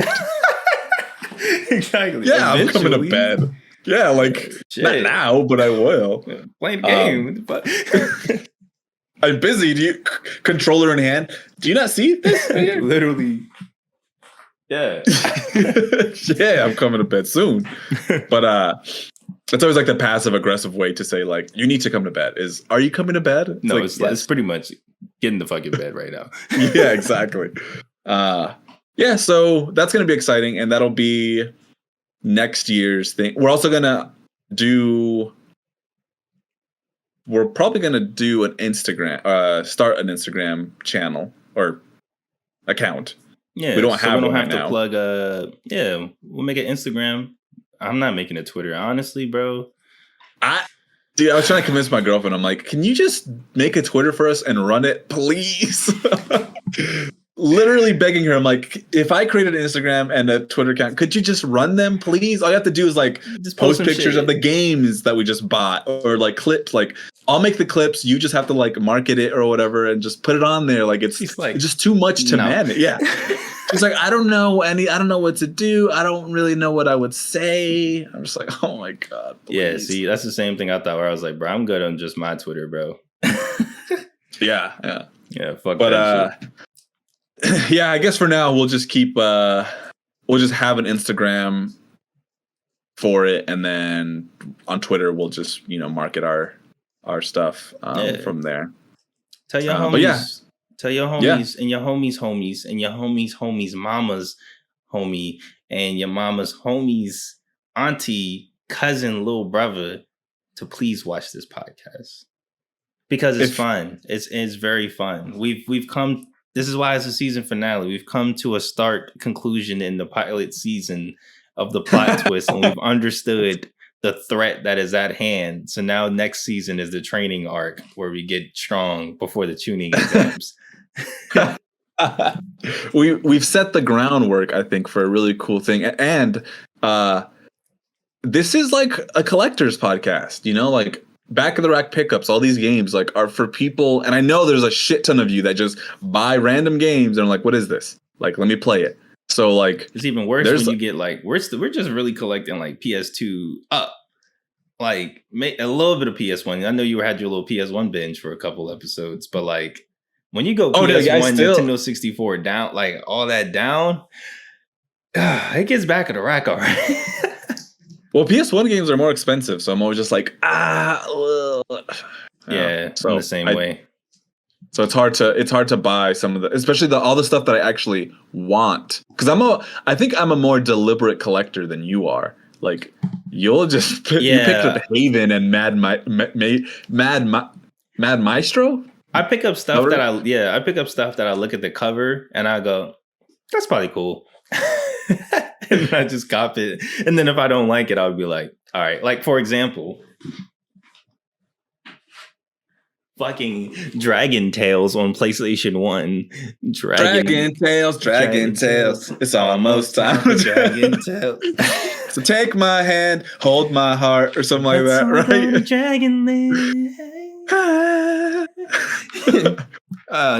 Exactly. Yeah, eventually. I'm coming to bed. Yeah, like not now, but I will. Playing the game. I'm busy. Do you controller in hand? Do you not see this? Literally. Yeah. Yeah, I'm coming to bed soon. But it's always like the passive aggressive way to say like you need to come to bed. Are you coming to bed? It's pretty much get in the fucking bed right now. Yeah, exactly. Yeah, so that's going to be exciting, and that'll be next year's thing. We're also going to we're probably going to do an Instagram, start an Instagram channel or account. Yeah, we don't have to plug we'll make an Instagram. I'm not making a Twitter, honestly, bro. I was trying to convince my girlfriend. I'm like, can you just make a Twitter for us and run it, please? Literally begging her. I'm like, if I created an Instagram and a Twitter account, could you just run them, please? All you have to do is like just post pictures of the games that we just bought or like clips. Like I'll make the clips. You just have to like market it or whatever and just put it on there. Like it's just too much to manage. Yeah. She's like, I don't know what to do. I don't really know what I would say. I'm just like, oh my God. Please. Yeah, see, that's the same thing I thought where I was like, bro, I'm good on just my Twitter, bro. Yeah. Yeah, fuck that shit. Yeah, I guess for now we'll just keep we'll just have an Instagram for it, and then on Twitter we'll just, you know, market our stuff from there. Tell your homies. Tell your homies and your homies and your homies mama's homie and your mama's homie's auntie, cousin, little brother to please watch this podcast. Because it's fun. It's very fun. We've come. This is why it's a season finale. We've come to a conclusion in the pilot season of the plot twist, and we've understood the threat that is at hand. So now next season is the training arc where we get strong before the tuning exams. We've set the groundwork, I think, for a really cool thing, and this is like a collector's podcast. You know, like. Back of the rack pickups, all these games like are for people, and I know there's a shit ton of you that just buy random games and are like, what is this? Like, let me play it. So like, it's even worse when you get like we're just really collecting like PS2 up, like a little bit of PS1. I know you had your little PS1 binge for a couple episodes, but like when you go PS1, Nintendo 64 down, like all that down, it gets back of the rack already. Well, PS1 games are more expensive, so I'm always just like, yeah, so I'm the same way. So it's hard to buy some of the, especially all the stuff that I actually want, because I think I'm a more deliberate collector than you are. Like you'll just you picked up Haven and Mad Maestro. I pick up stuff I pick up stuff that I look at the cover and I go, that's probably cool. And I just cop it. And then if I don't like it, I'll be like, all right. Like, for example, fucking Dragon Tales on PlayStation 1. Dragon Tales. It's almost time for Dragon Tales. So take my hand, hold my heart, or something like that, right?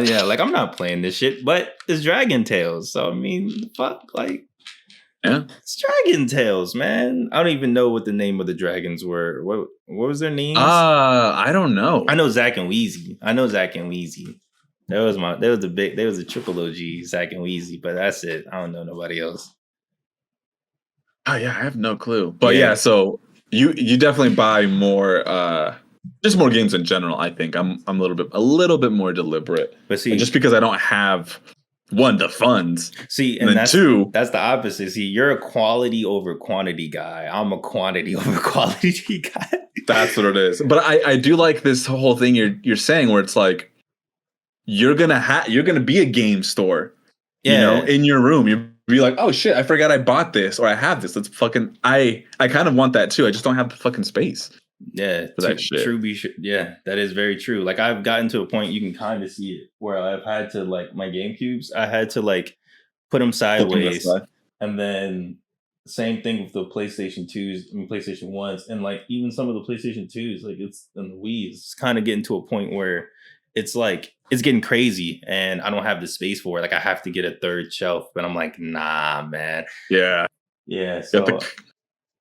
Yeah, like I'm not playing this shit, but it's Dragon Tales. So I mean, fuck, like, yeah, it's Dragon Tales, man. I don't even know what the name of the dragons were. What was their names? I don't know. I know Zack and Wheezy. There was a triple OG Zack and Wheezy, but that's it. I don't know nobody else. Oh yeah, I have no clue. But yeah, so you definitely buy more just more games in general. I think I'm a little bit more deliberate. But see, and just because I don't have the funds. See, and that's the opposite. See, you're a quality over quantity guy. I'm a quantity over quality guy. That's what it is. But I do like this whole thing you're saying, where it's like you're gonna be a game store, you know, in your room. You'll be like, oh shit, I forgot I bought this, or I have this. Let's fucking I kind of want that too. I just don't have the fucking space. Yeah, that shit. Yeah, that is very true. Like I've gotten to a point, you can kind of see it, where I've had to, like, my GameCubes, I had to like put them sideways, and then same thing with the PlayStation 2s and PlayStation 1s, and like even some of the PlayStation 2s, like it's and the Wii, it's kind of getting to a point where it's like it's getting crazy, and I don't have the space for it. Like I have to get a third shelf, but I'm like, nah, man. Yeah. So.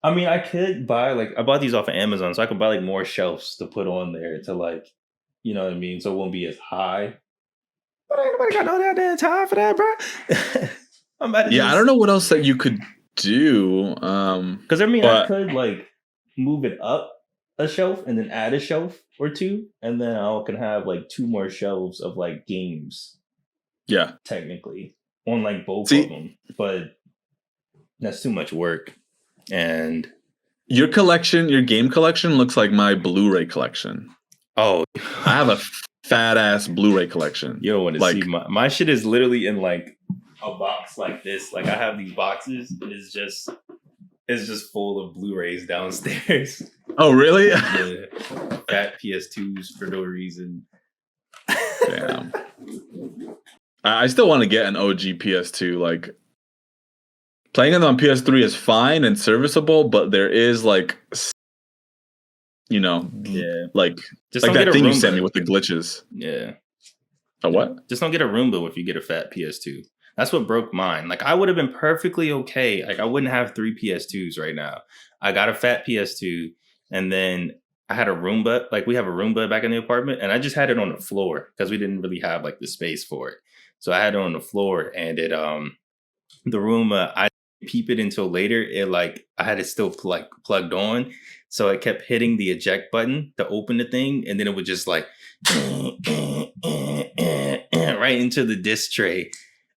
I mean, I could buy, like, I bought these off of Amazon, so I could buy like more shelves to put on there to, like, you know what I mean? So it won't be as high. But ain't nobody got no goddamn time for that, bro. I don't know what else that you could do. Because I mean, I could like move it up a shelf and then add a shelf or two, and then I can have like 2 more shelves of like games. Yeah, technically on like both of them, but that's too much work. And your game collection looks like my Blu-ray collection. Oh, I have a fat ass Blu-ray collection. You don't want to see my shit is literally in like a box like this. Like I have these boxes. It's just full of Blu-rays downstairs. Oh, really? Yeah. Fat PS2s for no reason. Damn. I still want to get an OG PS2. Like, playing it on PS3 is fine and serviceable, but there is like, you know, like just like that thing you sent me with the glitches. Yeah. A what? Just don't get a Roomba if you get a fat PS2. That's what broke mine. Like I would have been perfectly okay. Like I wouldn't have 3 PS2s right now. I got a fat PS2, and then I had a Roomba. Like we have a Roomba back in the apartment, and I just had it on the floor because we didn't really have like the space for it. So I had it on the floor, and it the Roomba, I didn't peep it until later. It like I had it still plugged on, so I kept hitting the eject button to open the thing, and then it would just like right into the disc tray.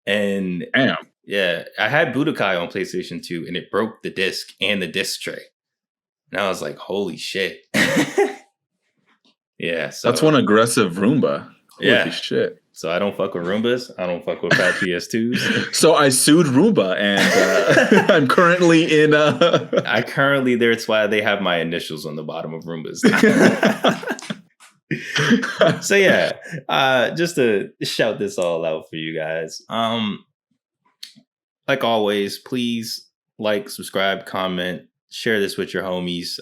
And damn. Yeah, I had Budokai on PlayStation 2, and it broke the disc and the disc tray. And I was like, holy shit. Yeah. So that's one aggressive Roomba. Holy shit. So I don't fuck with Roombas. I don't fuck with fat PS2s. So I sued Roomba, and I'm currently in that's why they have my initials on the bottom of Roombas. So yeah, just to shout this all out for you guys. Like always, please like, subscribe, comment, share this with your homies.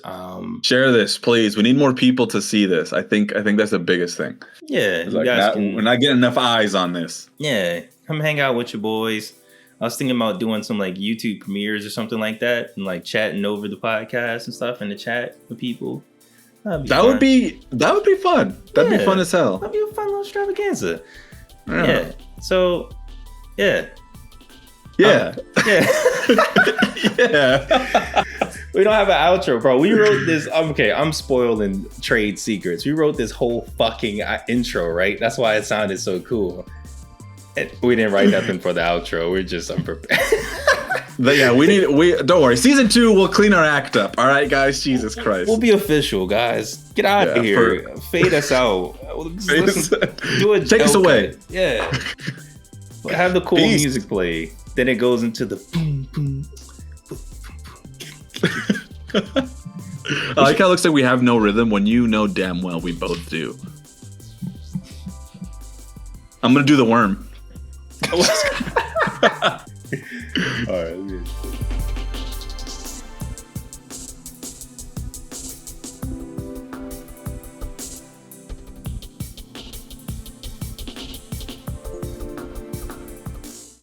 Share this, please. We need more people to see this. I think that's the biggest thing. Yeah, like we're not getting enough eyes on this. Yeah, come hang out with your boys. I was thinking about doing some like YouTube premieres or something like that, and like chatting over the podcast and stuff in the chat with people. That would be fun. That'd be fun as hell. That'd be a fun little extravaganza. Yeah. So, yeah. Yeah. Yeah. Yeah. We don't have an outro, bro. We wrote this. Okay, I'm spoiling trade secrets. We wrote this whole fucking intro, right? That's why it sounded so cool. And we didn't write nothing for the outro. We're just unprepared. But yeah, don't worry. Season 2, we'll clean our act up. All right, guys. Jesus Christ. We'll be official, guys. Get out of here. Fade us out. Take us away. Yeah. Have the cool music play. Then it goes into the boom, boom. I like how it looks like we have no rhythm when you know damn well we both do. I'm gonna do the worm. All right.